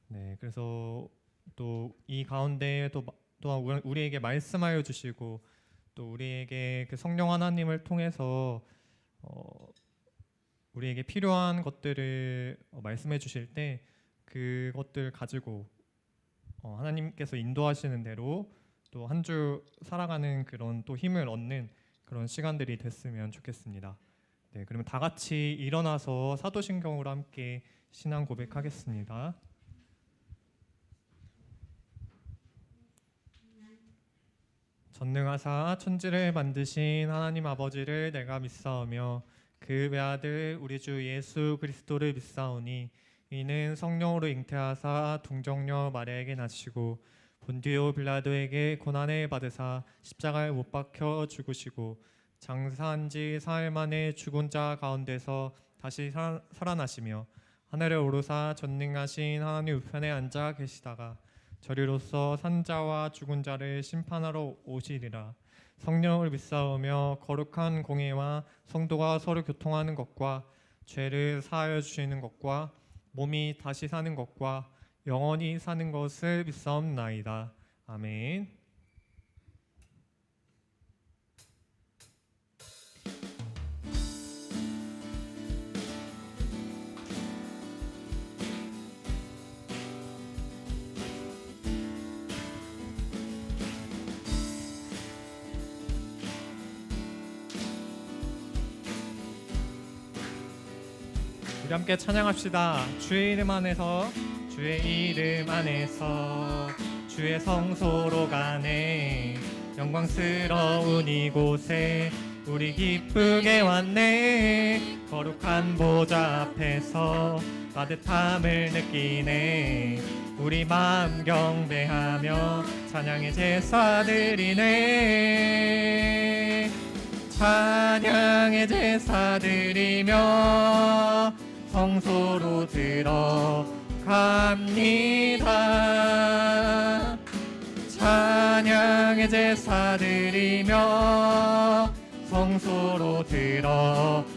네, 그래서 또 이 가운데 또한 우리에게 말씀하여 주시고 또 우리에게 그 성령 하나님을 통해서 우리에게 필요한 것들을 말씀해 주실 때 그것들 가지고 하나님께서 인도하시는 대로 또 한 주 살아가는 그런 또 힘을 얻는 그런 시간들이 됐으면 좋겠습니다. 네, 그러면 다 같이 일어나서 사도신경으로 함께 신앙 고백하겠습니다. 전능하사 천지를 만드신 하나님 아버지를 내가 믿사오며 그 외아들 우리 주 예수 그리스도를 믿사오니 이는 성령으로 잉태하사 동정녀 마리아에게 나시고 본디오 빌라도에게 고난을 받으사 십자가에 못 박혀 죽으시고 장사한 지 사흘 만에 죽은 자 가운데서 다시 살아나시며 하늘에 오르사 전능하신 하나님 우편에 앉아 계시다가 저리로서 산자와 죽은 자를 심판하러 오시리라. 성령을 믿사오며 거룩한 공예와 성도가 서로 교통하는 것과 죄를 사하여 주시는 것과 몸이 다시 사는 것과 영원히 사는 것을 믿사옵나이다. 아멘. 우리 함께 찬양합시다. 주의 이름 안에서 주의 이름 안에서 주의 성소로 가네. 영광스러운 이곳에 우리 기쁘게 왔네. 거룩한 보좌 앞에서 따뜻함을 느끼네. 우리 마음 경배하며 찬양의 제사 드리네. 찬양의 제사 드리며 성소로 들어갑니다. 찬양의 제사 드리며 성소로 들어갑니다.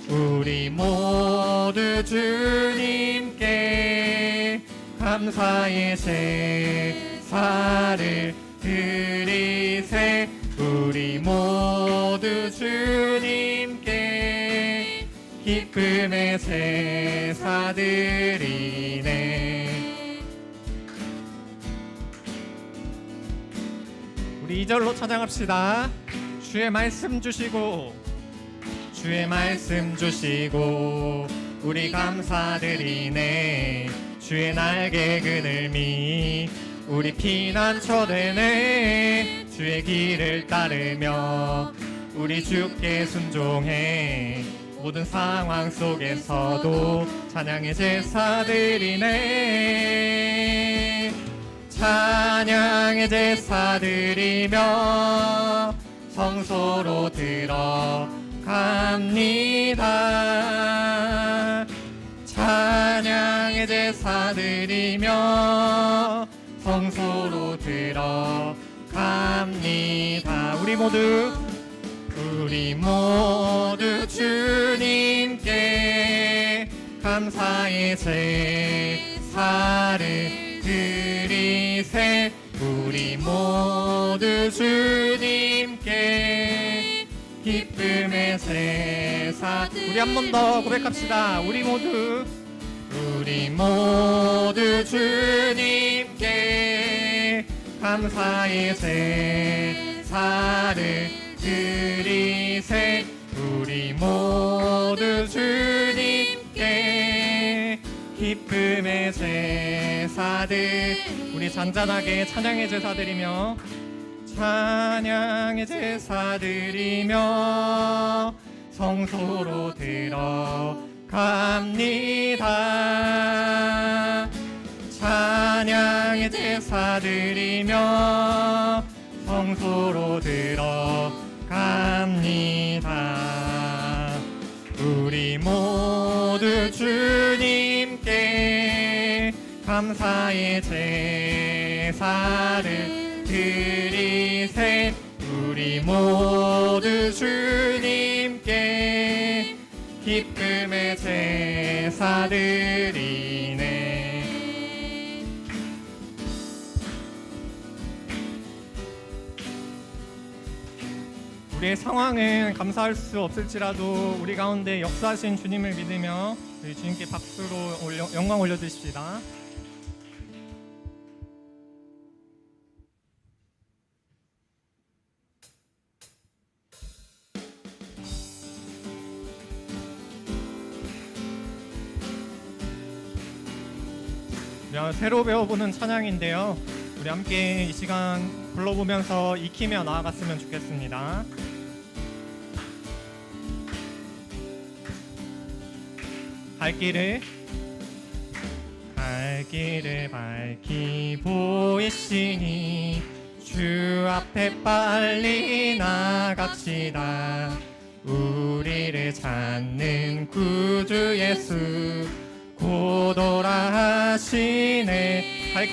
우리 모두 주님께 감사의 제사를 드리세. 우리 모두 주님께 기쁨의 제사 드리네. 우리 2절로 찬양합시다. 주의 말씀 주시고 주의 말씀 주시고 우리 감사드리네. 주의 날개 그늘미 우리 피난처 되네. 주의 길을 따르며 우리 주께 순종해. 모든 상황 속에서도 찬양의 제사 드리네. 찬양의 제사 드리며 성소로 들어갑니다. 찬양의 제사 드리며 성소로 들어갑니다. 우리 모두 주님께 감사의 제사를 드리세. 우리 모두 주님께 기쁨의 제사. 우리 한 번 더 고백합시다. 우리 모두 주님께 감사의 제사를 드리세. 우리 모두 주님께 기쁨의 제사들. 우리 잔잔하게 찬양의 제사 드리며 찬양의 제사 드리며 성소로 들어갑니다. 찬양의 제사 드리며 성소로 들어갑니다. 우리 모두 주님께 감사의 제사를 드리세. 우리 모두 주님께 기쁨의 제사 드리네. 우리의 상황은 감사할 수 없을지라도 우리 가운데 역사하신 주님을 믿으며 우리 주님께 박수로 영광 올려드립시다. 새로 배워보는 찬양인데요. 우리 함께 이 시간 불러보면서 익히며 나아갔으면 좋겠습니다. 갈 길을 밝히 보이시니 주 앞에 빨리 나갑시다. 우리를 찾는 구주 예수 곧 오라 하시네. 갈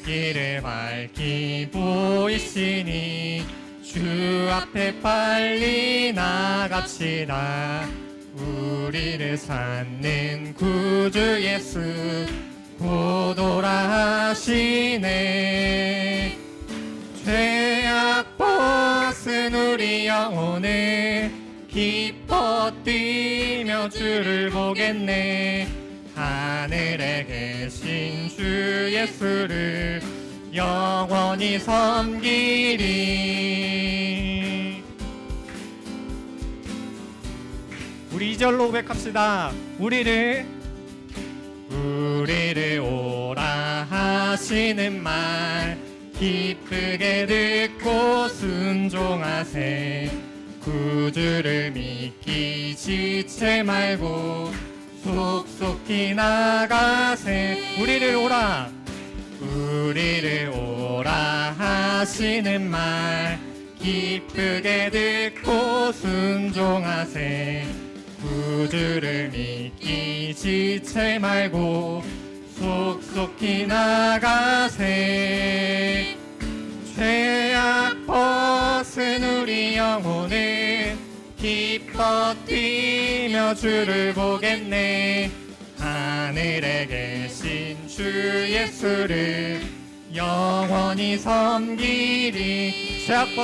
길을 밝히 보이시니 주 앞에 빨리 나갑시다. 우리를 찾는 구주 예수 곧 오라 하시네. 죄악 벗은 우리 영혼을 기뻐 뛰며 주를 보겠네. 하늘에 계신 주 예수를 영원히 섬기리. 우리 2절로 고백합시다. 우리를 오라 하시는 말 기쁘게 듣고 순종하세. 구주를 믿기 지체 말고 속속히 나가세. 우리를 오라 하시는 말 기쁘게 듣고 순종하세. 구주를 믿기 지체 말고 속속히 나가세. 죄악 벗은 우리 영혼을 기뻐 뛰며 주를 보겠네. 하늘에 계신 주 예수를 영원히 섬기리. 죄악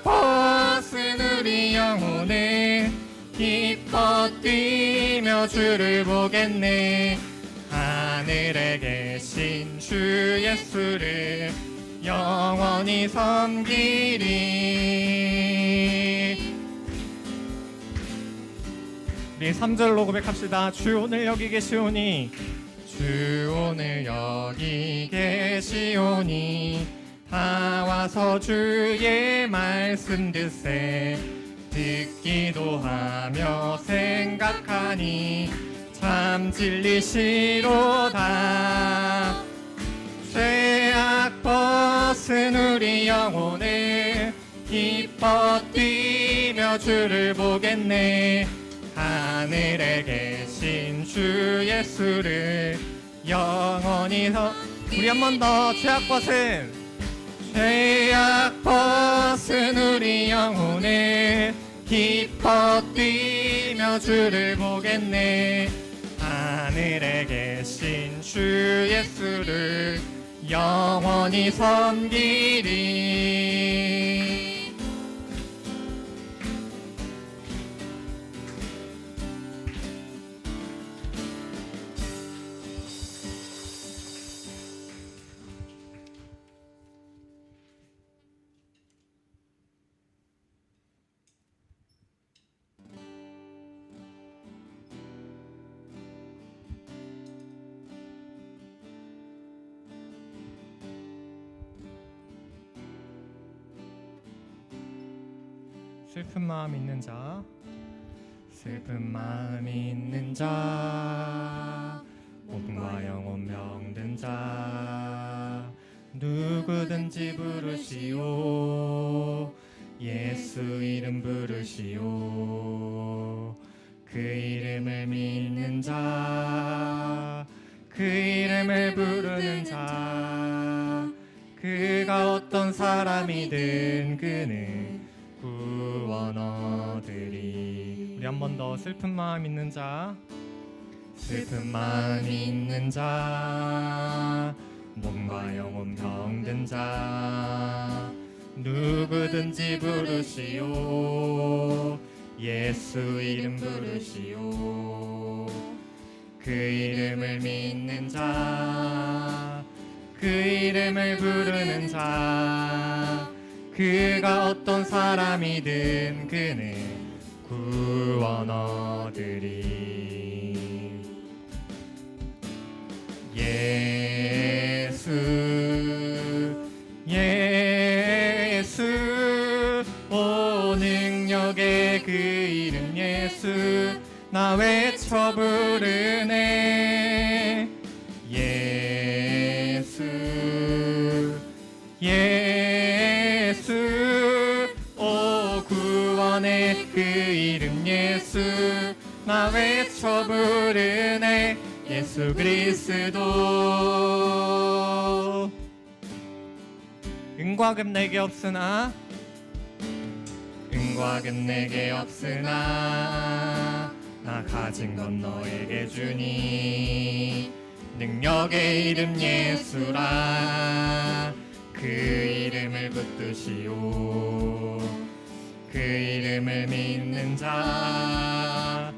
벗은 우리 영혼을 기뻐 뛰며 주를 보겠네. 하늘에 계신 주 예수를 영원히 섬기리. 우리 3절로 고백합시다. 주 오늘 여기 계시오니 주 오늘 여기 계시오니 다 와서 주의 말씀 듣세. 듣기도 하며 생각하니 참 진리시로다. 죄악 벗은 우리 영혼을 기뻐 뛰며 주를 보겠네. 하늘에 계신 주 예수를 영원히 우리 한 번 더. 죄악 벗은 우리 영혼을 기뻐 뛰며 주를 보겠네. 하늘에 계신 주 예수를 영원히 섬기리. 슬픈 마음 있는 자, 슬픈 마음 있는 자, 몸과 영혼 병든 자, 누구든지 부르시오. 예수 이름 부르시오. 그 이름을 믿는 자, 그 이름을 부르는 자, 그가 어떤 사람이든 그는 구원 한 번 더. 슬픈 마음 있는 자, 슬픈 마음 있는 자, 몸과 영혼 병든 자, 누구든지 부르시오. 예수 이름 부르시오. 그 이름을 믿는 자, 그 이름을 부르는 자, 그가 어떤 사람이든 그는 구원 얻으리. 예수 예수 오 능력의 그 이름 예수 나 외쳐 부르네. 예수 예수 오 구원의 그 이름 예수 나 외쳐 부르네. 예수 그리스도. 은과 금 내게 없으나, 은과 금 내게 없으나 나 가진 건 너에게 주니. 능력의 이름 예수라. 그 이름을 붙드시오. 그 이름을 믿는 자,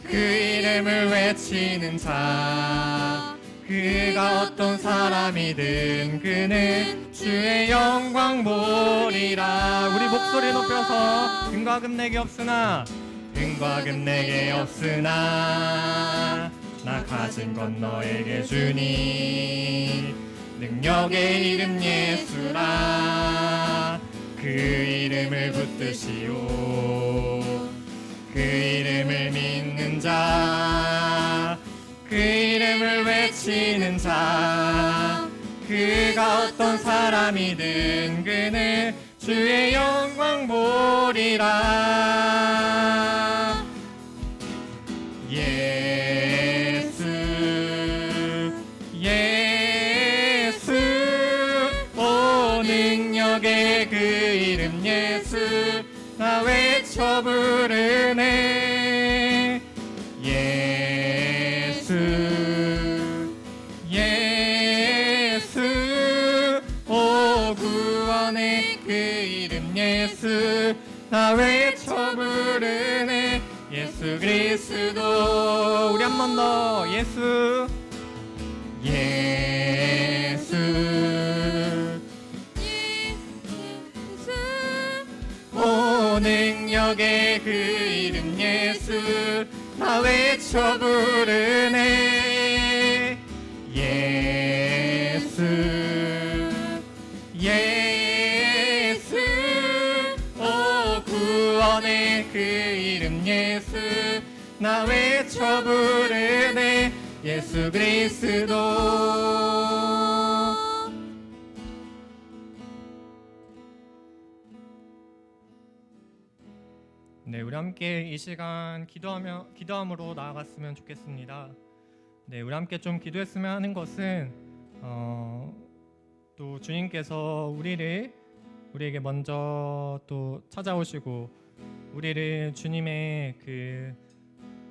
그 이름을 외치는 자, 그가 어떤 사람이든 그는 주의 영광 보리라. 우리 목소리 높여서 은과 금 내게 없으나, 은과 금 내게 없으나 나 가진 건 너에게 주니. 능력의 이름 예수라. 그 이름을 붙드시오. 그 이름을 믿는 자, 그 이름을 외치는 자, 그가 어떤 사람이든 그는 주의 영광 보리라. 예수 예수 오 능력의 그 이름 예수 나 외쳐 부르네. 예수 예수 오 구원의 그 이름 예수 나 외쳐 부르네. 예수 그리스도. 우리 한 번 더. 예수 예수 오 능력의 그 이름 예수 나 외쳐 부르네. 예수 예수 오 구원의 그 이름 예수 나 외쳐 부르네. 예수 그리스도. 네, 우리 함께 이 시간 기도함으로 나아갔으면 좋겠습니다. 네, 우리 함께 좀 기도했으면 하는 것은 또 주님께서 우리에게 먼저 또 찾아오시고 우리를 주님의 그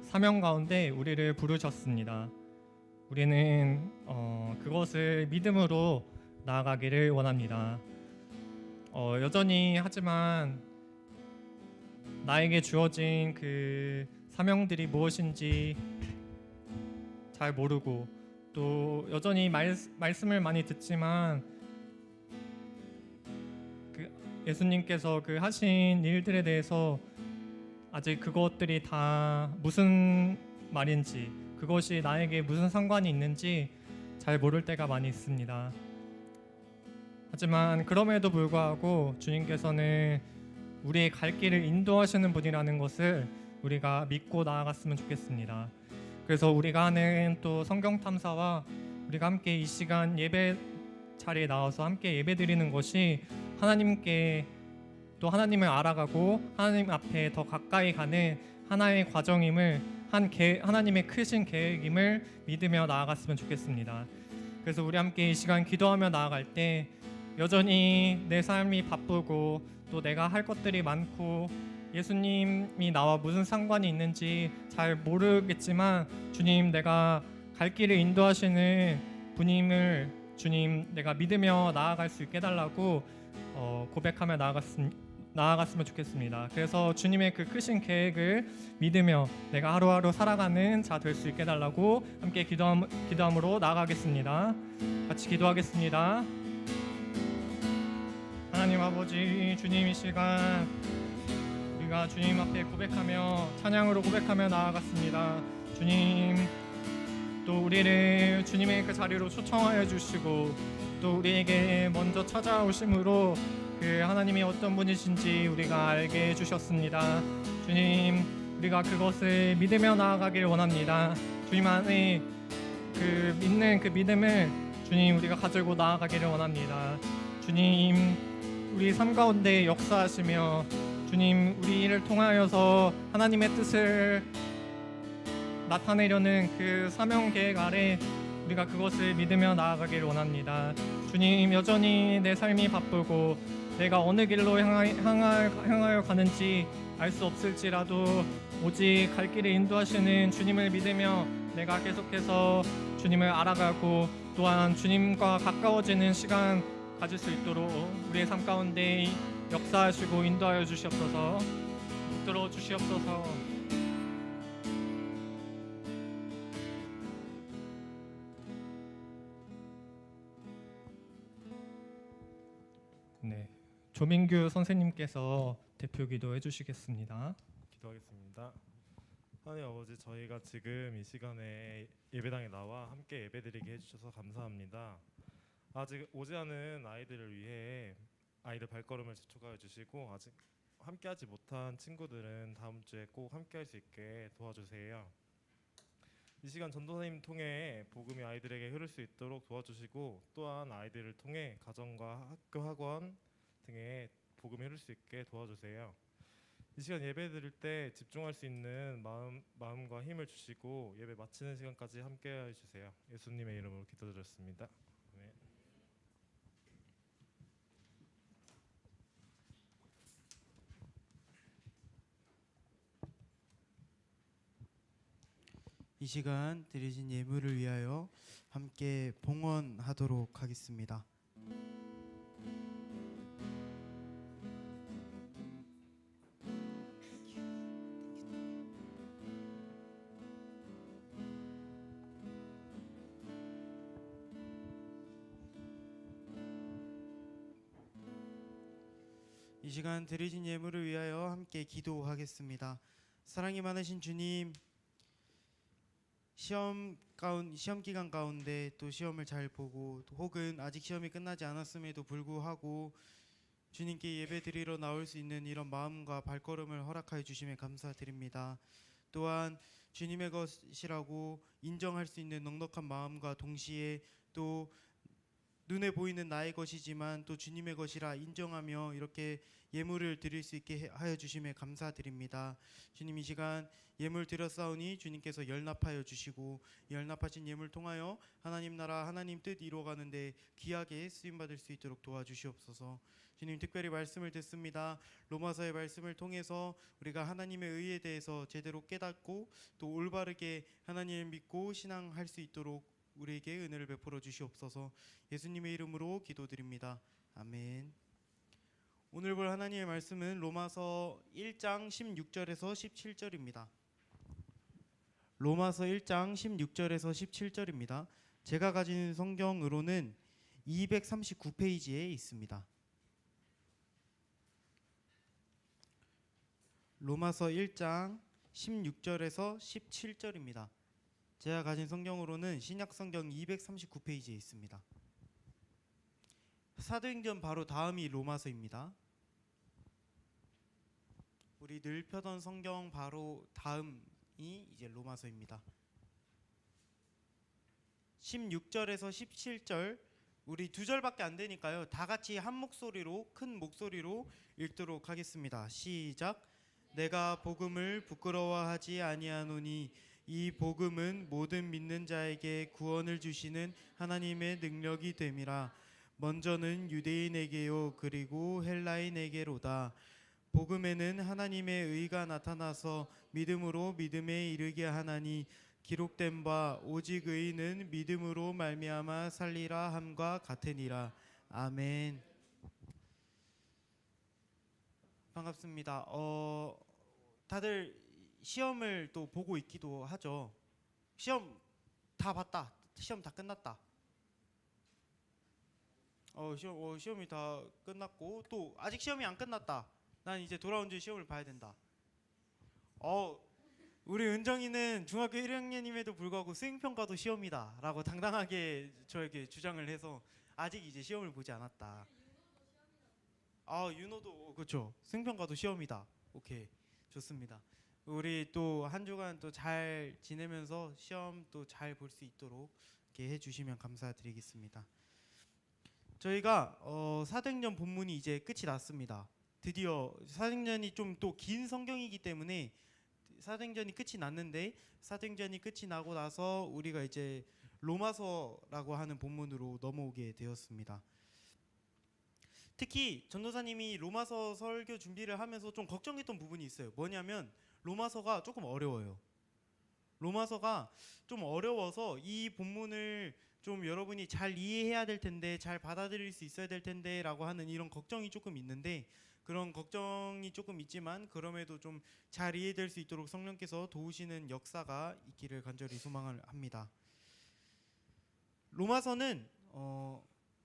사명 가운데 우리를 부르셨습니다. 우리는 그것을 믿음으로 나아가기를 원합니다. 여전히 하지만 나에게 주어진 그 사명들이 무엇인지 잘 모르고 또 여전히 말씀을 많이 듣지만 그 예수님께서 그 하신 일들에 대해서 아직 그것들이 다 무슨 말인지 그것이 나에게 무슨 상관이 있는지 잘 모를 때가 많이 있습니다. 하지만 그럼에도 불구하고 주님께서는 우리의 갈 길을 인도하시는 분이라는 것을 우리가 믿고 나아갔으면 좋겠습니다. 그래서 우리가 하는 또 성경 탐사와 우리가 함께 이 시간 예배 자리에 나와서 함께 예배드리는 것이 하나님께 또 하나님을 알아가고 하나님 앞에 더 가까이 가는 하나의 과정임을 하나님의 크신 계획임을 믿으며 나아갔으면 좋겠습니다. 그래서 우리 함께 이 시간 기도하며 나아갈 때 여전히 내 삶이 바쁘고 또 내가 할 것들이 많고 예수님이 나와 무슨 상관이 있는지 잘 모르겠지만 주님, 내가 갈 길을 인도하시는 분임을 주님 내가 믿으며 나아갈 수 있게 해달라고 고백하며 나아갔으면 좋겠습니다. 그래서 주님의 그 크신 계획을 믿으며 내가 하루하루 살아가는 자 될 수 있게 해달라고 함께 기도함으로 나아가겠습니다. 같이 기도하겠습니다. 하나님 아버지, 주님 이 시간 우리가 주님 앞에 고백하며 찬양으로 고백하며 나아갔습니다. 주님, 또 우리를 주님의 그 자리로 초청하여 주시고 또 우리에게 먼저 찾아오심으로 그 하나님이 어떤 분이신지 우리가 알게 해주셨습니다. 주님, 우리가 그것을 믿으며 나아가길 원합니다. 주님 안에 그 믿는 그 믿음을 주님 우리가 가지고 나아가기를 원합니다. 주님, 우리 삶 가운데 역사하시며 주님 우리를 통하여서 하나님의 뜻을 나타내려는 그 사명 계획 아래 우리가 그것을 믿으며 나아가기를 원합니다. 주님, 여전히 내 삶이 바쁘고 내가 어느 길로 향하여 가는지 알 수 없을지라도 오직 갈 길을 인도하시는 주님을 믿으며 내가 계속해서 주님을 알아가고 또한 주님과 가까워지는 시간 가질 수 있도록 우리의 삶 가운데 역사하시고 인도하여 주시옵소서. 붙들어 주시옵소서. 네, 조민규 선생님께서 대표 기도해 주시겠습니다. 기도하겠습니다. 하나님 아버지, 저희가 지금 이 시간에 예배당에 나와 함께 예배드리게 해주셔서 감사합니다. 아직 오지 않은 아이들을 위해 아이들 발걸음을 재촉하여 주시고 아직 함께하지 못한 친구들은 다음 주에 꼭 함께할 수 있게 도와주세요. 이 시간 전도사님 통해 복음이 아이들에게 흐를 수 있도록 도와주시고 또한 아이들을 통해 가정과 학교, 학원 등에 복음이 흐를 수 있게 도와주세요. 이 시간 예배 드릴 때 집중할 수 있는 마음과 힘을 주시고 예배 마치는 시간까지 함께 해주세요. 예수님의 이름으로 기도드렸습니다. 아멘. 이 시간 드리신 예물을 위하여 함께 봉헌하도록 하겠습니다. 이 시간 드리신 예물을 위하여 함께 기도하겠습니다. 사랑이 많으신 주님, 시험 기간 가운데 또 시험을 잘 보고 혹은 아직 시험이 끝나지 않았음에도 불구하고 주님께 예배 드리러 나올 수 있는 이런 마음과 발걸음을 허락하여 주심에 감사드립니다. 또한 주님의 것이라고 인정할 수 있는 넉넉한 마음과 동시에 또 눈에 보이는 나의 것이지만 또 주님의 것이라 인정하며 이렇게 예물을 드릴 수 있게 하여 주심에 감사드립니다. 주님, 이 시간 예물 드렸사오니 주님께서 열납하여 주시고 열납하신 예물 통하여 하나님 나라 하나님 뜻 이루어가는데 귀하게 쓰임받을 수 있도록 도와주시옵소서. 주님, 특별히 말씀을 듣습니다. 로마서의 말씀을 통해서 우리가 하나님의 의에 대해서 제대로 깨닫고 또 올바르게 하나님을 믿고 신앙할 수 있도록 우리에게 은혜를 베풀어 주시옵소서. 예수님의 이름으로 기도드립니다. 아멘. 오늘 볼 하나님의 말씀은 로마서 1장 16절에서 17절입니다. 로마서 1장 16절에서 17절입니다. 제가 가진 성경으로는 239페이지에 있습니다. 로마서 1장 16절에서 17절입니다. 제가 가진 성경으로는 신약성경 239페이지에 있습니다. 사도행전 바로 다음이 로마서입니다. 우리 늘 펴던 성경 바로 다음이 이제 로마서입니다. 16절에서 17절 우리 두 절밖에 안 되니까요. 다 같이 한 목소리로 큰 목소리로 읽도록 하겠습니다. 시작. 내가 복음을 부끄러워하지 아니하노니 이 복음은 모든 믿는 자에게 구원을 주시는 하나님의 능력이 됨이라. 먼저는 유대인에게요 그리고 헬라인에게로다. 복음에는 하나님의 의가 나타나서 믿음으로 믿음에 이르게 하나니 기록된 바 오직 의인은 믿음으로 말미암아 살리라 함과 같으니라. 아멘. 반갑습니다. 다들 시험을 또 보고 있기도 하죠. 시험 다 봤다. 시험 다 끝났다. 시험이 다 끝났고 또 아직 시험이 안 끝났다. 난 이제 돌아온 뒤에 시험을 봐야 된다. 우리 은정이는 중학교 1학년임에도 불구하고 수행평가도 시험이다라고 당당하게 저에게 주장을 해서 아직 이제 시험을 보지 않았다. 윤호도 그렇죠. 수행평가도 시험이다. 오케이, 좋습니다. 우리 또 한 주간 또 잘 지내면서 시험 또 잘 볼 수 있도록 이렇게 해주시면 감사드리겠습니다. 저희가 사도행전 본문이 이제 끝이 났습니다. 드디어 사도행전이 좀 또 긴 성경이기 때문에 사도행전이 끝이 났는데 사도행전이 끝이 나고 나서 우리가 이제 로마서라고 하는 본문으로 넘어오게 되었습니다. 특히 전도사님이 로마서 설교 준비를 하면서 좀 걱정했던 부분이 있어요. 뭐냐면 로마서가 조금 어려워요. 로마서가 좀 어려워서 이 본문을 좀 여러분이 잘 이해해야 될 텐데, 잘 받아들일 수 있어야 될 텐데 라고 하는 이런 걱정이 조금 있는데, 그런 걱정이 조금 있지만 그럼에도 좀 잘 이해될 수 있도록 성령께서 도우시는 역사가 있기를 간절히 소망을 합니다. 로마서는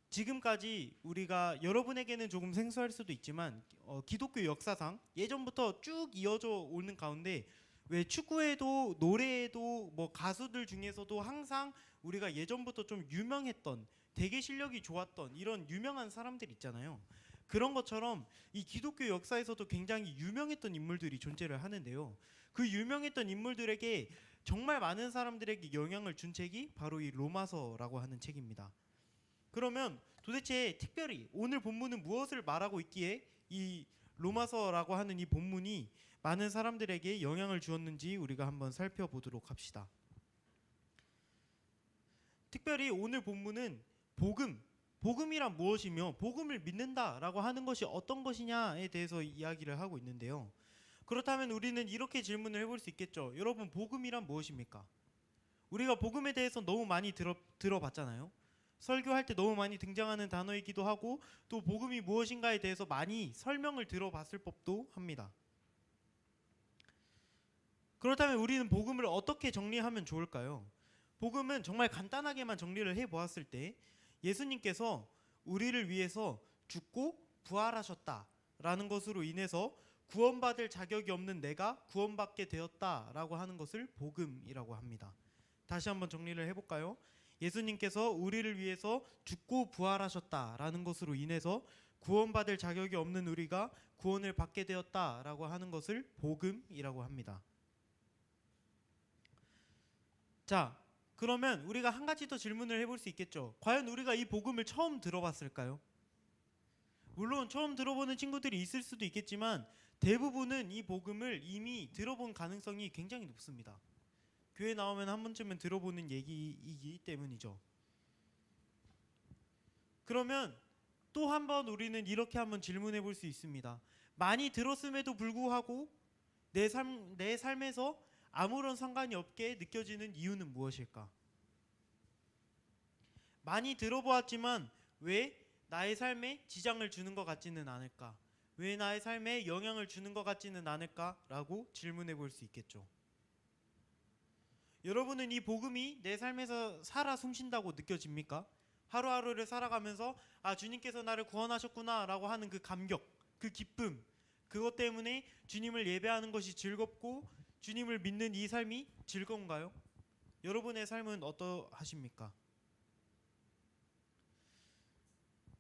지금까지 우리가 여러분에게는 조금 생소할 수도 있지만 기독교 역사상 예전부터 쭉 이어져 오는 가운데 왜 축구에도 노래에도 뭐 가수들 중에서도 항상 우리가 예전부터 좀 유명했던, 되게 실력이 좋았던 이런 유명한 사람들 있잖아요. 그런 것처럼 이 기독교 역사에서도 굉장히 유명했던 인물들이 존재를 하는데요. 그 유명했던 인물들에게 정말 많은 사람들에게 영향을 준 책이 바로 이 로마서라고 하는 책입니다. 그러면 도대체 특별히 오늘 본문은 무엇을 말하고 있기에 이 로마서라고 하는 이 본문이 많은 사람들에게 영향을 주었는지 우리가 한번 살펴보도록 합시다. 특별히 오늘 본문은 복음이란 무엇이며 복음을 믿는다라고 하는 것이 어떤 것이냐에 대해서 이야기를 하고 있는데요. 그렇다면 우리는 이렇게 질문을 해볼 수 있겠죠. 여러분, 복음이란 무엇입니까? 우리가 복음에 대해서 너무 많이 들어봤잖아요. 설교할 때 너무 많이 등장하는 단어이기도 하고 또 복음이 무엇인가에 대해서 많이 설명을 들어봤을 법도 합니다. 그렇다면 우리는 복음을 어떻게 정리하면 좋을까요? 복음은 정말 간단하게만 정리를 해보았을 때 예수님께서 우리를 위해서 죽고 부활하셨다라는 것으로 인해서 구원받을 자격이 없는 내가 구원받게 되었다라고 하는 것을 복음이라고 합니다. 다시 한번 정리를 해볼까요? 예수님께서 우리를 위해서 죽고 부활하셨다라는 것으로 인해서 구원받을 자격이 없는 우리가 구원을 받게 되었다라고 하는 것을 복음이라고 합니다. 자, 그러면 우리가 한 가지 더 질문을 해볼 수 있겠죠. 과연 우리가 이 복음을 처음 들어봤을까요? 물론 처음 들어보는 친구들이 있을 수도 있겠지만 대부분은 이 복음을 이미 들어본 가능성이 굉장히 높습니다. 교회 나오면 한 번쯤은 들어보는 얘기이기 때문이죠. 그러면 또 한 번 우리는 이렇게 한번 질문해 볼 수 있습니다. 많이 들었음에도 불구하고 내 삶에서 아무런 상관이 없게 느껴지는 이유는 무엇일까? 많이 들어보았지만 왜 나의 삶에 지장을 주는 것 같지는 않을까? 왜 나의 삶에 영향을 주는 것 같지는 않을까라고 질문해 볼 수 있겠죠. 여러분은 이 복음이 내 삶에서 살아 숨쉰다고 느껴집니까? 하루하루를 살아가면서 주님께서 나를 구원하셨구나 라고 하는 그 감격, 그 기쁨, 그것 때문에 주님을 예배하는 것이 즐겁고 주님을 믿는 이 삶이 즐거운가요? 여러분의 삶은 어떠하십니까?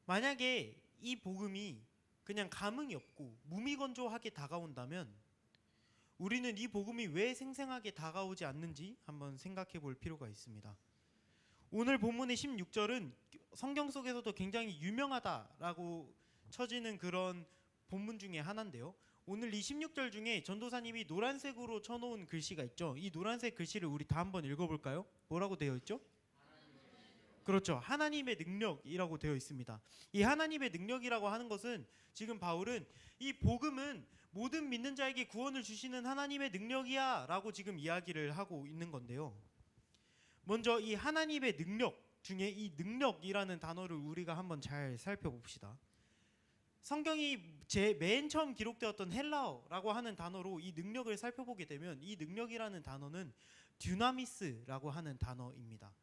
만약에 이 복음이 그냥 감흥이 없고 무미건조하게 다가온다면 우리는 이 복음이 왜 생생하게 다가오지 않는지 한번 생각해 볼 필요가 있습니다. 오늘 본문의 16절은 성경 속에서도 굉장히 유명하다라고 쳐지는 그런 본문 중에 하나인데요. 오늘 이 16절 중에 전도사님이 노란색으로 쳐놓은 글씨가 있죠. 이 노란색 글씨를 우리 다 한번 읽어볼까요? 뭐라고 되어 있죠? 그렇죠. 하나님의 능력이라고 되어 있습니다. 이 하나님의 능력이라고 하는 것은 지금 바울은 이 복음은 모든 믿는 자에게 구원을 주시는 하나님의 능력이야라고 지금 이야기를 하고 있는 건데요. 먼저 이 하나님의 능력 중에 이 능력이라는 단어를 우리가 한번 잘 살펴봅시다. 성경이 제 맨 처음 기록되었던 헬라어라고 하는 단어로 이 능력을 살펴보게 되면 이 능력이라는 단어는 듀나미스라고 하는 단어입니다.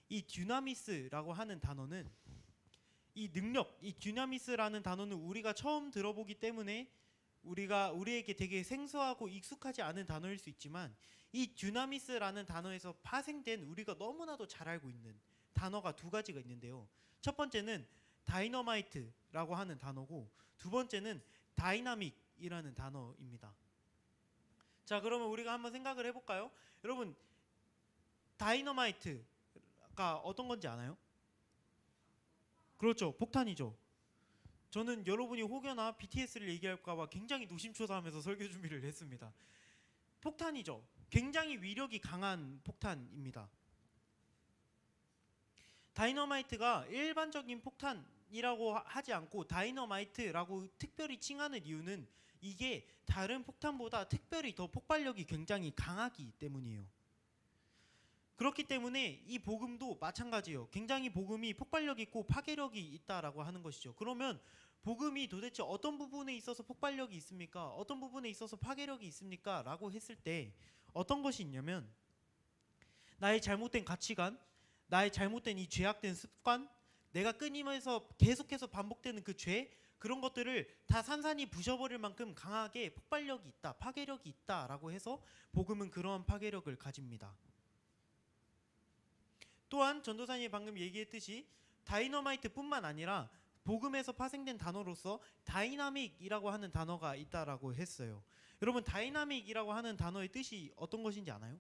이 듀나미스라고 하는 단어는 이 능력, 이 듀나미스라는 단어는 우리가 처음 들어보기 때문에 우리에게 되게 생소하고 익숙하지 않은 단어일 수 있지만 이 듀나미스라는 단어에서 파생된 우리가 너무나도 잘 알고 있는 단어가 두 가지가 있는데요. 첫 번째는 다이너마이트라고 하는 단어고 두 번째는 다이나믹이라는 단어입니다. 자, 그러면 우리가 한번 생각을 해볼까요? 여러분, 다이너마이트가 어떤 건지 아나요? 그렇죠, 폭탄이죠. 저는 여러분이 혹여나 BTS를 얘기할까봐 굉장히 노심초사하면서 설교 준비를 했습니다. 폭탄이죠. 굉장히 위력이 강한 폭탄입니다. 다이너마이트가 일반적인 폭탄이라고 하지 않고 다이너마이트라고 특별히 칭하는 이유는 이게 다른 폭탄보다 특별히 더 폭발력이 굉장히 강하기 때문이에요. 그렇기 때문에 이 복음도 마찬가지예요. 굉장히 복음이 폭발력 있고 파괴력이 있다라고 하는 것이죠. 그러면 복음이 도대체 어떤 부분에 있어서 폭발력이 있습니까? 어떤 부분에 있어서 파괴력이 있습니까? 라고 했을 때 어떤 것이 있냐면 나의 잘못된 가치관, 나의 잘못된 이 죄악된 습관, 내가 끊임에서 계속해서 반복되는 그 죄, 그런 것들을 다 산산이 부셔버릴 만큼 강하게 폭발력이 있다, 파괴력이 있다라고 해서 복음은 그러한 파괴력을 가집니다. 또한 전도사님이 방금 얘기했듯이 다이너마이트뿐만 아니라 복음에서 파생된 단어로서 다이나믹이라고 하는 단어가 있다라고 했어요. 여러분, 다이나믹이라고 하는 단어의 뜻이 어떤 것인지 아나요?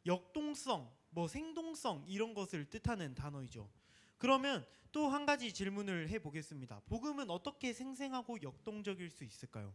역동성, 생동성 이런 것을 뜻하는 단어이죠. 그러면 또 한 가지 질문을 해보겠습니다. 복음은 어떻게 생생하고 역동적일 수 있을까요?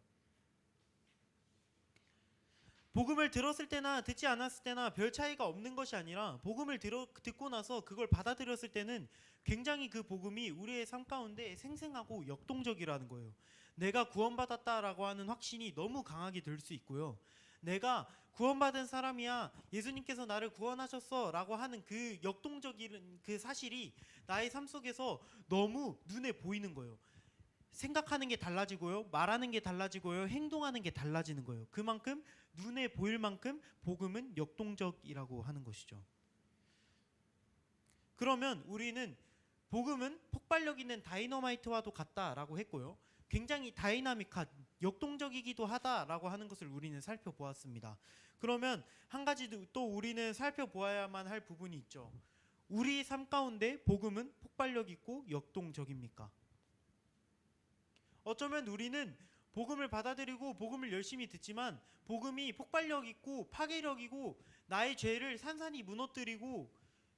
복음을 들었을 때나 듣지 않았을 때나 별 차이가 없는 것이 아니라 복음을 듣고 나서 그걸 받아들였을 때는 굉장히 그 복음이 우리의 삶 가운데 생생하고 역동적이라는 거예요. 내가 구원받았다라고 하는 확신이 너무 강하게 될 수 있고요. 내가 구원받은 사람이야, 예수님께서 나를 구원하셨어 라고 하는 그 역동적인 그 사실이 나의 삶 속에서 너무 눈에 보이는 거예요. 생각하는 게 달라지고요, 말하는 게 달라지고요, 행동하는 게 달라지는 거예요. 그만큼 눈에 보일 만큼 복음은 역동적이라고 하는 것이죠. 그러면 우리는 복음은 폭발력 있는 다이너마이트와도 같다라고 했고요, 굉장히 다이나믹한 역동적이기도 하다라고 하는 것을 우리는 살펴보았습니다. 그러면 한 가지 또 우리는 살펴보아야만 할 부분이 있죠. 우리 삶 가운데 복음은 폭발력 있고 역동적입니까? 어쩌면 우리는 복음을 받아들이고 복음을 열심히 듣지만 복음이 폭발력 있고 파괴력이고 나의 죄를 산산이 무너뜨리고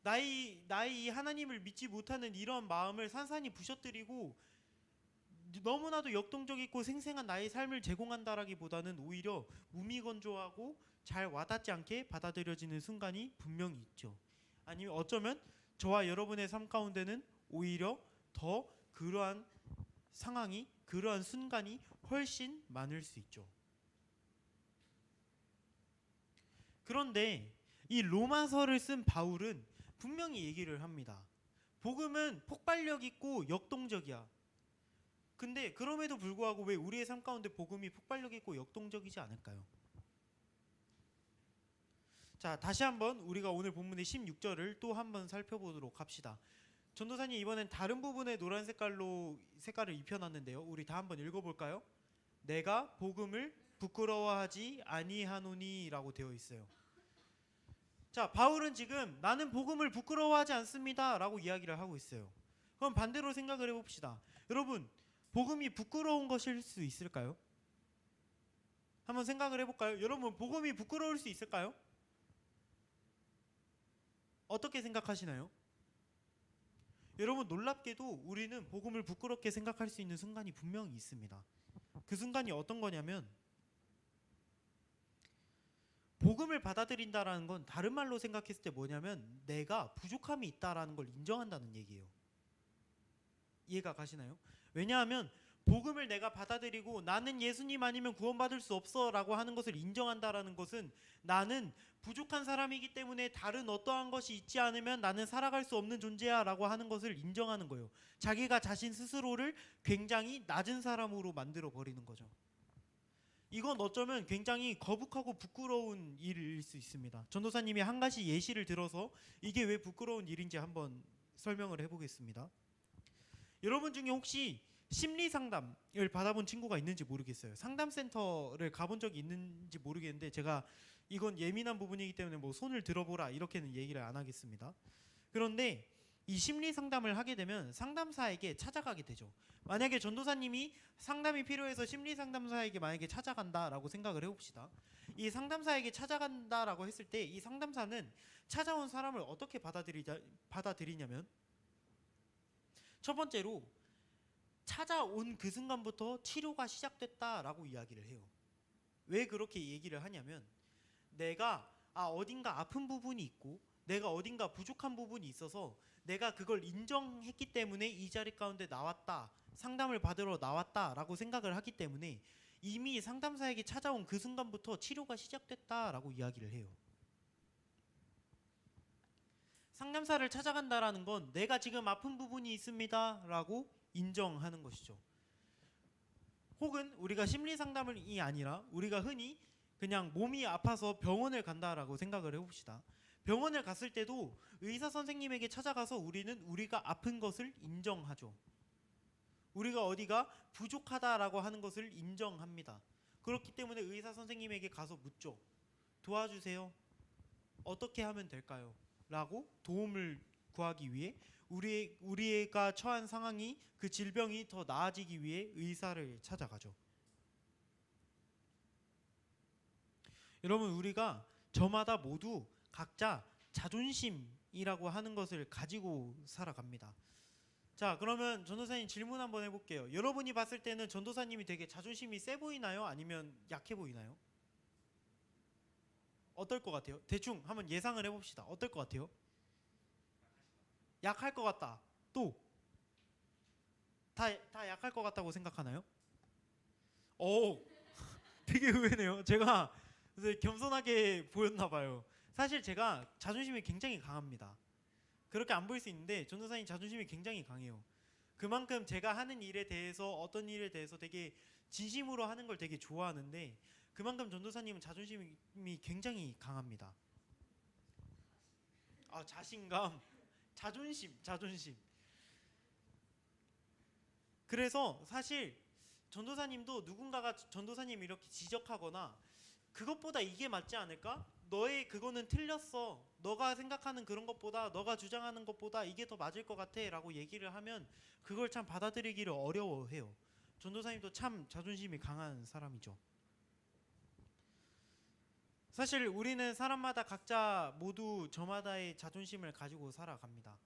나의 이 하나님을 믿지 못하는 이런 마음을 산산이 부셔뜨리고 너무나도 역동적이고 생생한 나의 삶을 제공한다라기보다는 오히려 무미건조하고 잘 와닿지 않게 받아들여지는 순간이 분명히 있죠. 아니면 어쩌면 저와 여러분의 삶 가운데는 오히려 더 그러한 상황이, 그러한 순간이 훨씬 많을 수 있죠. 그런데 이 로마서를 쓴 바울은 분명히 얘기를 합니다. 복음은 폭발력 있고 역동적이야. 근데 그럼에도 불구하고 왜 우리의 삶 가운데 복음이 폭발력 있고 역동적이지 않을까요? 자, 다시 한번 우리가 오늘 본문의 16절을 또 한번 살펴보도록 합시다. 전도사님, 이번엔 다른 부분에 노란 색깔을 입혀놨는데요. 우리 다 한번 읽어볼까요? 내가 복음을 부끄러워하지 아니하노니 라고 되어 있어요. 자, 바울은 지금 나는 복음을 부끄러워하지 않습니다 라고 이야기를 하고 있어요. 그럼 반대로 생각을 해봅시다. 여러분, 복음이 부끄러운 것일 수 있을까요? 한번 생각을 해볼까요? 여러분, 복음이 부끄러울 수 있을까요? 어떻게 생각하시나요? 여러분, 놀랍게도 우리는 복음을 부끄럽게 생각할 수 있는 순간이 분명히 있습니다. 그 순간이 어떤 거냐면 복음을 받아들인다라는 건 다른 말로 생각했을 때 뭐냐면 내가 부족함이 있다라는 걸 인정한다는 얘기예요. 이해가 가시나요? 왜냐하면 복음을 내가 받아들이고 나는 예수님 아니면 구원받을 수 없어라고 하는 것을 인정한다라는 것은 나는 부족한 사람이기 때문에 다른 어떠한 것이 있지 않으면 나는 살아갈 수 없는 존재야라고 하는 것을 인정하는 거예요. 자기가 자신 스스로를 굉장히 낮은 사람으로 만들어 버리는 거죠. 이건 어쩌면 굉장히 거북하고 부끄러운 일일 수 있습니다. 전도사님이 한 가지 예시를 들어서 이게 왜 부끄러운 일인지 한번 설명을 해보겠습니다. 여러분 중에 혹시 심리 상담을 받아본 친구가 있는지 모르겠어요. 상담센터를 가본 적이 있는지 모르겠는데 제가 이건 예민한 부분이기 때문에 뭐 손을 들어보라 이렇게는 얘기를 안 하겠습니다. 그런데 이 심리 상담을 하게 되면 상담사에게 찾아가게 되죠. 만약에 전도사님이 상담이 필요해서 심리 상담사에게 만약에 찾아간다라고 생각을 해봅시다. 이 상담사에게 찾아간다라고 했을 때 이 상담사는 찾아온 사람을 어떻게 받아들이냐면 첫 번째로 찾아온 그 순간부터 치료가 시작됐다라고 이야기를 해요. 왜 그렇게 얘기를 하냐면 내가 어딘가 아픈 부분이 있고 내가 어딘가 부족한 부분이 있어서 내가 그걸 인정했기 때문에 이 자리 가운데 나왔다, 상담을 받으러 나왔다라고 생각을 하기 때문에 이미 상담사에게 찾아온 그 순간부터 치료가 시작됐다라고 이야기를 해요. 상담사를 찾아간다라는 건 내가 지금 아픈 부분이 있습니다라고 인정하는 것이죠. 혹은 우리가 심리 상담이 아니라 우리가 흔히 그냥 몸이 아파서 병원을 간다라고 생각을 해봅시다. 병원을 갔을 때도 의사 선생님에게 찾아가서 우리는 우리가 아픈 것을 인정하죠. 우리가 어디가 부족하다라고 하는 것을 인정합니다. 그렇기 때문에 의사 선생님에게 가서 묻죠. 도와주세요. 어떻게 하면 될까요? 라고 도움을 구하기 위해 우리가 처한 상황이 그 질병이 더 나아지기 위해 의사를 찾아가죠. 여러분 우리가 저마다 모두 각자 자존심이라고 하는 것을 가지고 살아갑니다. 자, 그러면 전도사님 질문 한번 해볼게요. 여러분이 봤을 때는 전도사님이 되게 자존심이 세 보이나요? 아니면 약해 보이나요? 어떨 것 같아요? 대충 한번 예상을 해봅시다. 어떨 것 같아요? 약할 것 같다. 또? 다 약할 것 같다고 생각하나요? 오, 되게 의외네요. 제가 겸손하게 보였나 봐요. 사실 제가 자존심이 굉장히 강합니다. 그렇게 안 보일 수 있는데 전도사님 자존심이 굉장히 강해요. 그만큼 제가 하는 일에 대해서 어떤 일에 대해서 되게 진심으로 하는 걸 되게 좋아하는데 그만큼 전도사님은 자존심이 굉장히 강합니다. 자신감, 자존심. 그래서 사실 전도사님도 누군가가 전도사님 이렇게 지적하거나 그것보다 이게 맞지 않을까? 너의 그거는 틀렸어. 너가 생각하는 그런 것보다 너가 주장하는 것보다 이게 더 맞을 것 같아 라고 얘기를 하면 그걸 참 받아들이기를 어려워해요. 전도사님도 참 자존심이 강한 사람이죠. 사실 우리는 사람마다 각자 모두 저마다의 자존심을 가지고 살아갑니다.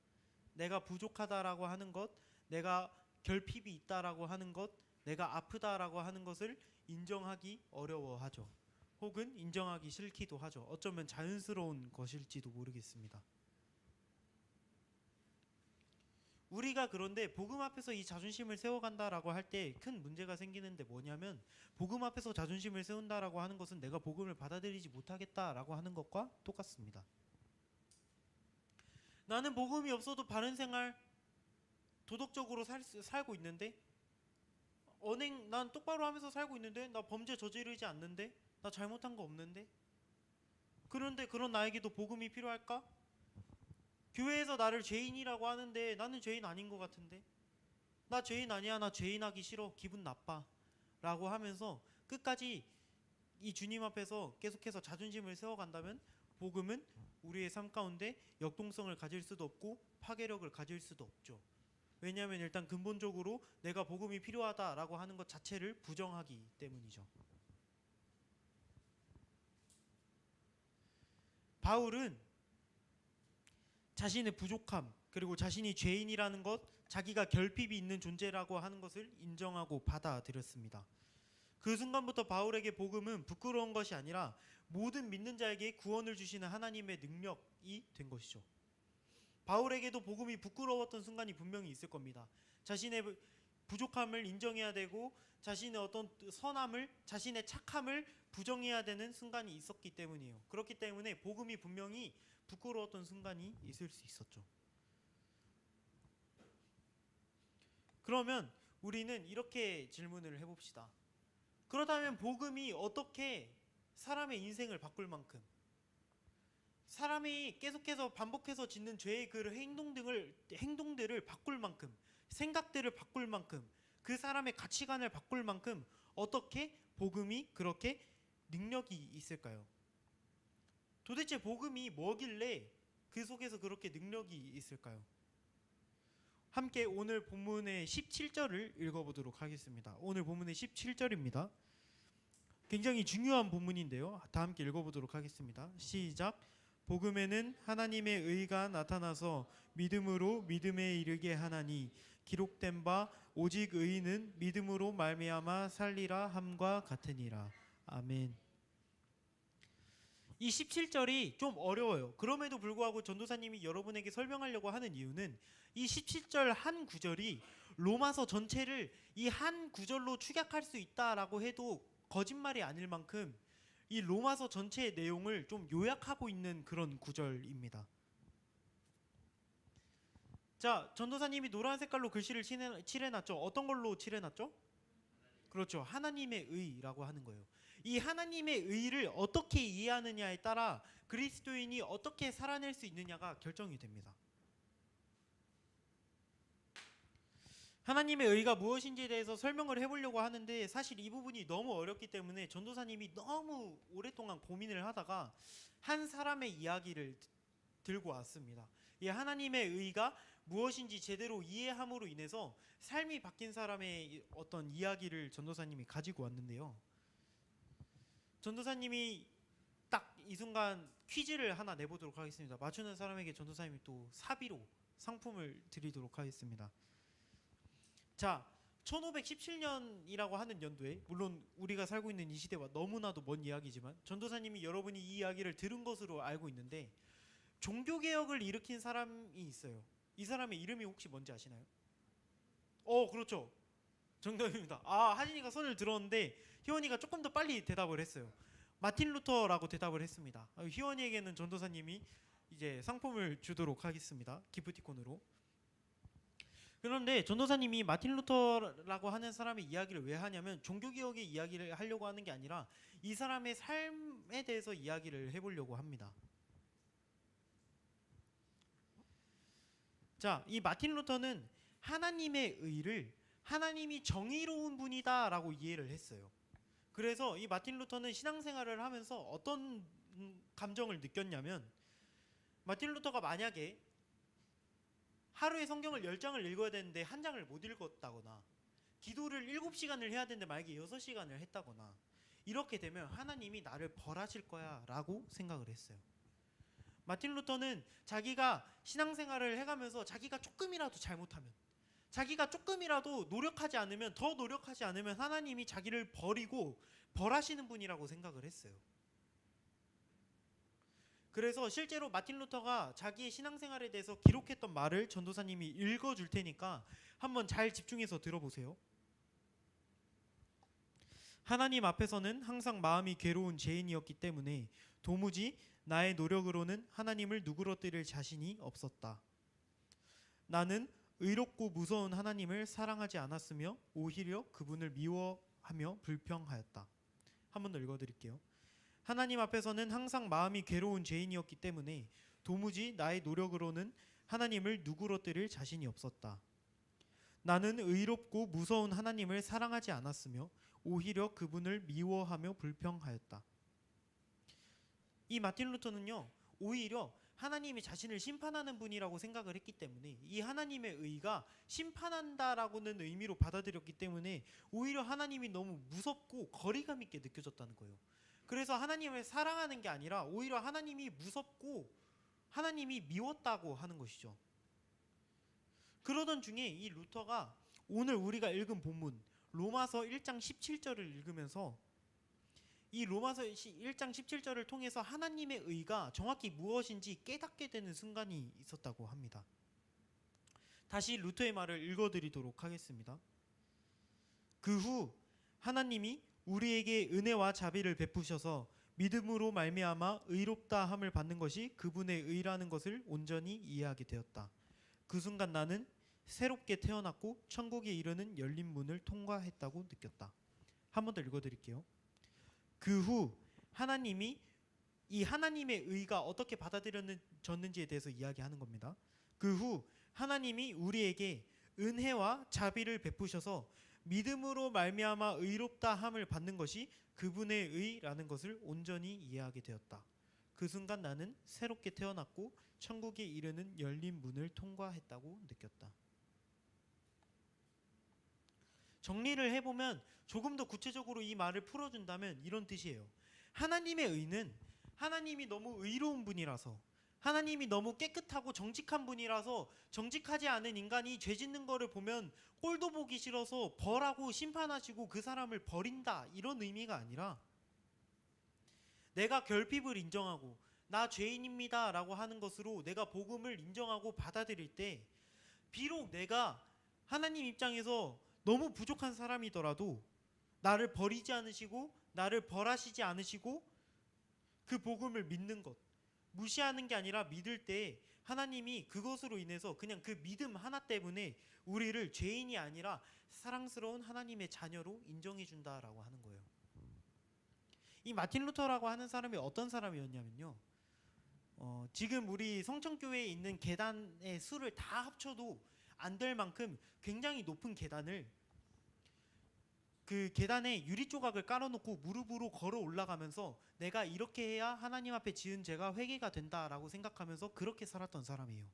내가 부족하다라고 하는 것, 내가 결핍이 있다라고 하는 것, 내가 아프다라고 하는 것을 인정하기 어려워하죠. 혹은 인정하기 싫기도 하죠. 어쩌면 자연스러운 것일지도 모르겠습니다. 우리가 그런데 복음 앞에서 이 자존심을 세워간다라고 할 때 큰 문제가 생기는데 뭐냐면 복음 앞에서 자존심을 세운다라고 하는 것은 내가 복음을 받아들이지 못하겠다라고 하는 것과 똑같습니다. 나는 복음이 없어도 바른 생활, 도덕적으로 살고 있는데 난 똑바로 하면서 살고 있는데 나 범죄 저지르지 않는데 나 잘못한 거 없는데 그런데 그런 나에게도 복음이 필요할까? 교회에서 나를 죄인이라고 하는데 나는 죄인 아닌 것 같은데 나 죄인 아니야, 나 죄인하기 싫어, 기분 나빠 라고 하면서 끝까지 이 주님 앞에서 계속해서 자존심을 세워간다면 복음은 우리의 삶 가운데 역동성을 가질 수도 없고 파괴력을 가질 수도 없죠. 왜냐하면 일단 근본적으로 내가 복음이 필요하다라고 하는 것 자체를 부정하기 때문이죠. 바울은 자신의 부족함 그리고 자신이 죄인이라는 것, 자기가 결핍이 있는 존재라고 하는 것을 인정하고 받아들였습니다. 그 순간부터 바울에게 복음은 부끄러운 것이 아니라 모든 믿는 자에게 구원을 주시는 하나님의 능력이 된 것이죠. 바울에게도 복음이 부끄러웠던 순간이 분명히 있을 겁니다. 자신의 부족함을 인정해야 되고 자신의 어떤 선함을, 자신의 착함을 부정해야 되는 순간이 있었기 때문이에요. 그렇기 때문에 복음이 분명히 부끄러웠던 순간이 있을 수 있었죠. 그러면 우리는 이렇게 질문을 해봅시다. 그렇다면 복음이 어떻게 사람의 인생을 바꿀 만큼, 사람이 계속해서 반복해서 짓는 죄의 그 행동들을 바꿀 만큼, 생각들을 바꿀 만큼, 그 사람의 가치관을 바꿀 만큼 어떻게 복음이 그렇게 능력이 있을까요? 도대체 복음이 뭐길래 그 속에서 그렇게 능력이 있을까요? 함께 오늘 본문의 17절을 읽어보도록 하겠습니다. 오늘 본문의 17절입니다. 굉장히 중요한 본문인데요. 다 함께 읽어보도록 하겠습니다. 시작. 복음에는 하나님의 의가 나타나서 믿음으로 믿음에 이르게 하나니 기록된 바 오직 의인은 믿음으로 말미암아 살리라 함과 같으니라. 아멘. 이 17절이 좀 어려워요. 그럼에도 불구하고 전도사님이 여러분에게 설명하려고 하는 이유는 이 17절 한 구절이 로마서 전체를 이 한 구절로 축약할 수 있다라고 해도 거짓말이 아닐 만큼 이 로마서 전체의 내용을 좀 요약하고 있는 그런 구절입니다. 자, 전도사님이 노란 색깔로 글씨를 칠해놨죠. 어떤 걸로 칠해놨죠? 그렇죠. 하나님의 의라고 하는 거예요. 이 하나님의 의를 어떻게 이해하느냐에 따라 그리스도인이 어떻게 살아낼 수 있느냐가 결정이 됩니다. 하나님의 의가 무엇인지에 대해서 설명을 해보려고 하는데 사실 이 부분이 너무 어렵기 때문에 전도사님이 너무 오랫동안 고민을 하다가 한 사람의 이야기를 들고 왔습니다. 이 하나님의 의가 무엇인지 제대로 이해함으로 인해서 삶이 바뀐 사람의 어떤 이야기를 전도사님이 가지고 왔는데요. 전도사님이 딱 이 순간 퀴즈를 하나 내보도록 하겠습니다. 맞추는 사람에게 전도사님이 또 사비로 상품을 드리도록 하겠습니다. 자, 1517년이라고 하는 연도에, 물론 우리가 살고 있는 이 시대와 너무나도 먼 이야기지만 전도사님이 여러분이 이 이야기를 들은 것으로 알고 있는데 종교개혁을 일으킨 사람이 있어요. 이 사람의 이름이 혹시 뭔지 아시나요? 그렇죠. 정답입니다. 하진이가 손을 들었는데 희원이가 조금 더 빨리 대답을 했어요. 마틴 루터라고 대답을 했습니다. 희원이에게는 전도사님이 이제 상품을 주도록 하겠습니다. 기프티콘으로. 그런데 전도사님이 마틴 루터라고 하는 사람의 이야기를 왜 하냐면 종교개혁의 이야기를 하려고 하는 게 아니라 이 사람의 삶에 대해서 이야기를 해보려고 합니다. 자, 이 마틴 루터는 하나님의 의를 하나님이 정의로운 분이다라고 이해를 했어요. 그래서 이 마틴 루터는 신앙생활을 하면서 어떤 감정을 느꼈냐면 마틴 루터가 만약에 하루에 성경을 10장을 읽어야 되는데 한 장을 못 읽었다거나 기도를 7시간을 해야 되는데 만약에 6시간을 했다거나 이렇게 되면 하나님이 나를 벌하실 거야 라고 생각을 했어요. 마틴 루터는 자기가 신앙생활을 해가면서 자기가 조금이라도 잘못하면, 자기가 조금이라도 노력하지 않으면, 더 노력하지 않으면 하나님이 자기를 버리고 벌하시는 분이라고 생각을 했어요. 그래서 실제로 마틴 루터가 자기의 신앙생활에 대해서 기록했던 말을 전도사님이 읽어줄 테니까 한번 잘 집중해서 들어보세요. 하나님 앞에서는 항상 마음이 괴로운 죄인이었기 때문에 도무지 나의 노력으로는 하나님을 누그러뜨릴 자신이 없었다. 나는 의롭고 무서운 하나님을 사랑하지 않았으며 오히려 그분을 미워하며 불평하였다. 한 번 더 읽어드릴게요. 하나님 앞에서는 항상 마음이 괴로운 죄인이었기 때문에 도무지 나의 노력으로는 하나님을 누그러뜨릴 자신이 없었다. 나는 의롭고 무서운 하나님을 사랑하지 않았으며 오히려 그분을 미워하며 불평하였다. 이 마틴 루터는요, 오히려 하나님이 자신을 심판하는 분이라고 생각을 했기 때문에 이 하나님의 의가 심판한다라고는 의미로 받아들였기 때문에 오히려 하나님이 너무 무섭고 거리감 있게 느껴졌다는 거예요. 그래서 하나님을 사랑하는 게 아니라 오히려 하나님이 무섭고 하나님이 미웠다고 하는 것이죠. 그러던 중에 이 루터가 오늘 우리가 읽은 본문 로마서 1장 17절을 읽으면서 이 로마서 1장 17절을 통해서 하나님의 의가 정확히 무엇인지 깨닫게 되는 순간이 있었다고 합니다. 다시 루터의 말을 읽어드리도록 하겠습니다. 그 후 하나님이 우리에게 은혜와 자비를 베푸셔서 믿음으로 말미암아 의롭다 함을 받는 것이 그분의 의라는 것을 온전히 이해하게 되었다. 그 순간 나는 새롭게 태어났고 천국에 이르는 열린 문을 통과했다고 느꼈다. 한 번 더 읽어드릴게요. 그 후 하나님이 이 하나님의 의가 어떻게 받아들여졌는지에 대해서 이야기하는 겁니다. 그 후 하나님이 우리에게 은혜와 자비를 베푸셔서 믿음으로 말미암아 의롭다 함을 받는 것이 그분의 의라는 것을 온전히 이해하게 되었다. 그 순간 나는 새롭게 태어났고 천국에 이르는 열린 문을 통과했다고 느꼈다. 정리를 해보면 조금 더 구체적으로 이 말을 풀어준다면 이런 뜻이에요. 하나님의 의는 하나님이 너무 의로운 분이라서, 하나님이 너무 깨끗하고 정직한 분이라서 정직하지 않은 인간이 죄 짓는 거를 보면 꼴도 보기 싫어서 벌하고 심판하시고 그 사람을 버린다, 이런 의미가 아니라 내가 결핍을 인정하고 나 죄인입니다 라고 하는 것으로 내가 복음을 인정하고 받아들일 때 비록 내가 하나님 입장에서 너무 부족한 사람이더라도 나를 버리지 않으시고 나를 벌하시지 않으시고 그 복음을 믿는 것, 무시하는 게 아니라 믿을 때 하나님이 그것으로 인해서 그냥 그 믿음 하나 때문에 우리를 죄인이 아니라 사랑스러운 하나님의 자녀로 인정해 준다라고 하는 거예요. 이 마틴 루터라고 하는 사람이 어떤 사람이었냐면요, 지금 우리 성천교회에 있는 계단의 수를 다 합쳐도 안 될 만큼 굉장히 높은 계단을, 그 계단에 유리 조각을 깔아놓고 무릎으로 걸어 올라가면서 내가 이렇게 해야 하나님 앞에 지은 죄가 회개가 된다라고 생각하면서 그렇게 살았던 사람이에요.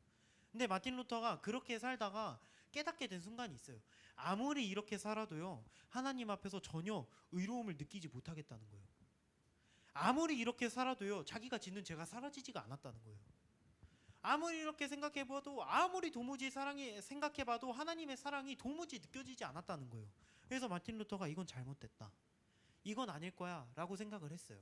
근데 마틴 루터가 그렇게 살다가 깨닫게 된 순간이 있어요. 아무리 이렇게 살아도요, 하나님 앞에서 전혀 의로움을 느끼지 못하겠다는 거예요. 아무리 이렇게 살아도요, 자기가 짓는 죄가 사라지지가 않았다는 거예요. 아무리 이렇게 생각해봐도, 아무리 도무지 생각해봐도 하나님의 사랑이 도무지 느껴지지 않았다는 거예요. 그래서 마틴 루터가 이건 잘못됐다, 이건 아닐 거야 라고 생각을 했어요.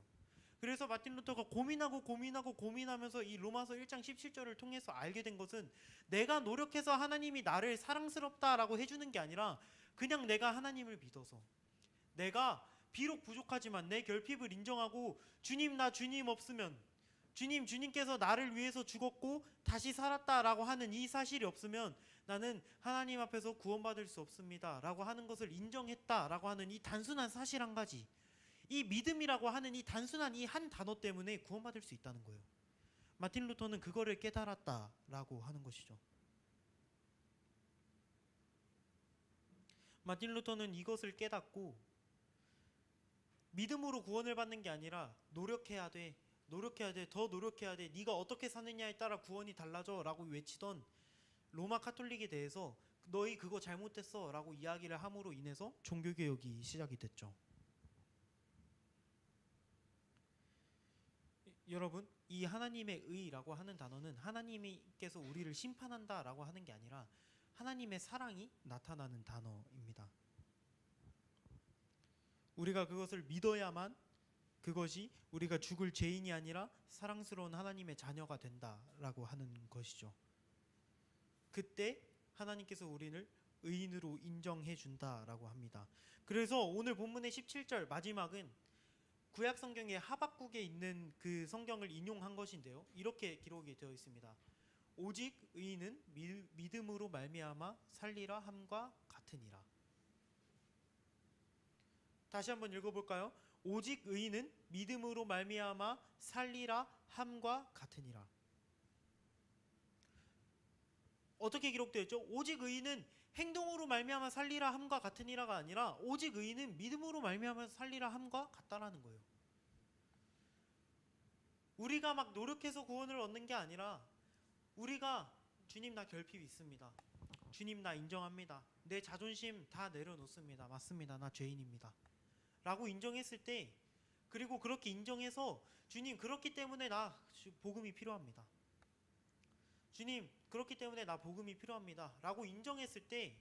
그래서 마틴 루터가 고민하면서 이 로마서 1장 17절을 통해서 알게 된 것은, 내가 노력해서 하나님이 나를 사랑스럽다라고 해주는 게 아니라 그냥 내가 하나님을 믿어서, 내가 비록 부족하지만 내 결핍을 인정하고 주님, 나 주님 없으면, 주님께서 나를 위해서 죽었고 다시 살았다라고 하는 이 사실이 없으면 나는 하나님 앞에서 구원받을 수 없습니다 라고 하는 것을 인정했다라고 하는 이 단순한 사실 한 가지, 이 믿음이라고 하는 이 단순한 이 한 단어 때문에 구원받을 수 있다는 거예요. 마틴 루터는 그거를 깨달았다라고 하는 것이죠. 마틴 루터는 이것을 깨닫고 믿음으로 구원을 받는 게 아니라 노력해야 돼, 더 노력해야 돼, 네가 어떻게 사느냐에 따라 구원이 달라져 라고 외치던 로마 카톨릭에 대해서 너희 그거 잘못됐어 라고 이야기를 함으로 인해서 종교개혁이 시작이 됐죠. 여러분, 이 하나님의 의라고 하는 단어는 하나님께서 우리를 심판한다 라고 하는 게 아니라 하나님의 사랑이 나타나는 단어입니다. 우리가 그것을 믿어야만 그것이 우리가 죽을 죄인이 아니라 사랑스러운 하나님의 자녀가 된다라고 하는 것이죠. 그때 하나님께서 우리를 의인으로 인정해 준다라고 합니다. 그래서 오늘 본문의 17절 마지막은 구약 성경의 하박국에 있는 그 성경을 인용한 것인데요, 이렇게 기록이 되어 있습니다. 오직 의인은 믿음으로 말미암아 살리라 함과 같으니라. 다시 한번 읽어볼까요? 오직 의인은 믿음으로 말미암아 살리라 함과 같으니라. 어떻게 기록되어 있죠? 오직 의인은 행동으로 말미암아 살리라 함과 같으니라가 아니라 오직 의인은 믿음으로 말미암아 살리라 함과 같다라는 거예요. 우리가 막 노력해서 구원을 얻는 게 아니라 우리가 주님, 나 결핍 있습니다, 주님, 나 인정합니다, 내 자존심 다 내려놓습니다, 맞습니다, 나 죄인입니다 라고 인정했을 때, 그리고 그렇게 인정해서 주님, 그렇기 때문에 나 복음이 필요합니다, 주님, 그렇기 때문에 나 복음이 필요합니다 라고 인정했을 때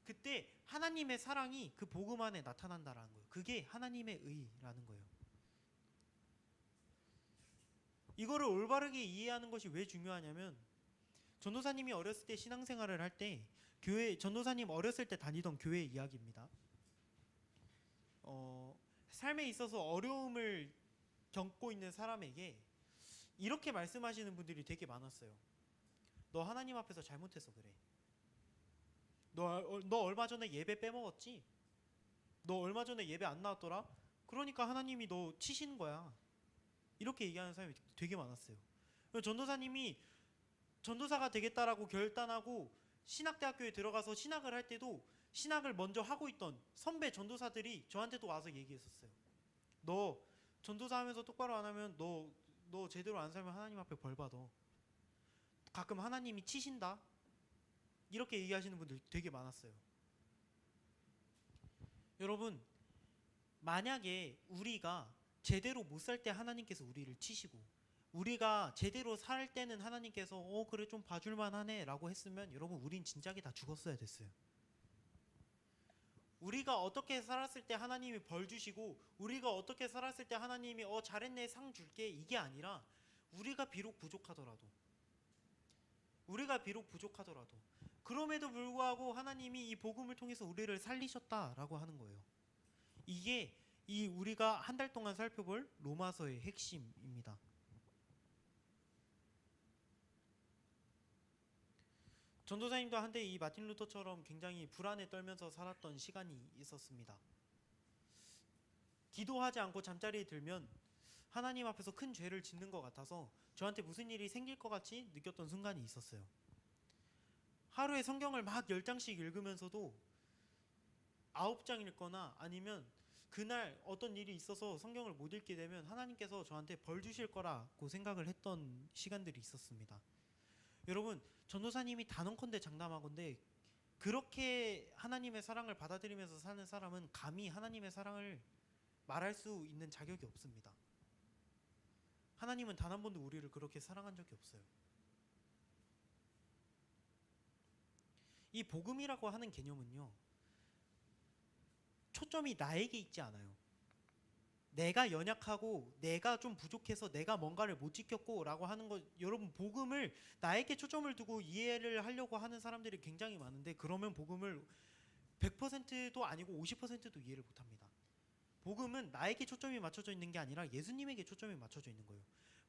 그때 하나님의 사랑이 그 복음 안에 나타난다라는 거예요. 그게 하나님의 의라는 거예요. 이거를 올바르게 이해하는 것이 왜 중요하냐면 전도사님이 어렸을 때 신앙생활을 할 때 교회 전도사님 어렸을 때 다니던 교회 이야기입니다. 삶에 있어서 어려움을 겪고 있는 사람에게 이렇게 말씀하시는 분들이 되게 많았어요. 너 하나님 앞에서 잘못해서 그래. 너 얼마 전에 예배 빼먹었지? 너 얼마 전에 예배 안 나왔더라? 그러니까 하나님이 너 치시는 거야. 이렇게 얘기하는 사람이 되게 많았어요. 전도사님이 전도사가 되겠다라고 결단하고 신학대학교에 들어가서 신학을 할 때도 신학을 먼저 하고 있던 선배 전도사들이 저한테도 와서 얘기했었어요. 너 전도사 하면서 똑바로 안 하면 너 제대로 안 살면 하나님 앞에 벌 받아. 가끔 하나님이 치신다. 이렇게 얘기하시는 분들 되게 많았어요. 여러분, 만약에 우리가 제대로 못 살 때 하나님께서 우리를 치시고 우리가 제대로 살 때는 하나님께서 그래 좀 봐줄만 하네 라고 했으면 여러분 우린 진작에 다 죽었어야 됐어요. 우리가 어떻게 살았을 때 하나님이 벌 주시고 우리가 어떻게 살았을 때 하나님이 잘했네 상 줄게 이게 아니라 우리가 비록 부족하더라도 그럼에도 불구하고 하나님이 이 복음을 통해서 우리를 살리셨다라고 하는 거예요. 이게 이 우리가 한 달 동안 살펴볼 로마서의 핵심입니다. 전도사님도 한때 이 마틴 루터처럼 굉장히 불안에 떨면서 살았던 시간이 있었습니다. 기도하지 않고 잠자리에 들면 하나님 앞에서 큰 죄를 짓는 것 같아서 저한테 무슨 일이 생길 것 같이 느꼈던 순간이 있었어요. 하루에 성경을 막 10장씩 읽으면서도 9장 읽거나 아니면 그날 어떤 일이 있어서 성경을 못 읽게 되면 하나님께서 저한테 벌 주실 거라고 생각을 했던 시간들이 있었습니다. 여러분, 전도사님이 단언컨대 장담하건대 그렇게 하나님의 사랑을 받아들이면서 사는 사람은 감히 하나님의 사랑을 말할 수 있는 자격이 없습니다. 하나님은 단 한 번도 우리를 그렇게 사랑한 적이 없어요. 이 복음이라고 하는 개념은요, 초점이 나에게 있지 않아요. 내가 연약하고 내가 좀 부족해서 내가 뭔가를 못 지켰고 라고 하는 것, 여러분 복음을 나에게 초점을 두고 이해를 하려고 하는 사람들이 굉장히 많은데 그러면 복음을 100%도 아니고 50%도 이해를 못합니다. 복음은 나에게 초점이 맞춰져 있는 게 아니라 예수님에게 초점이 맞춰져 있는 거예요.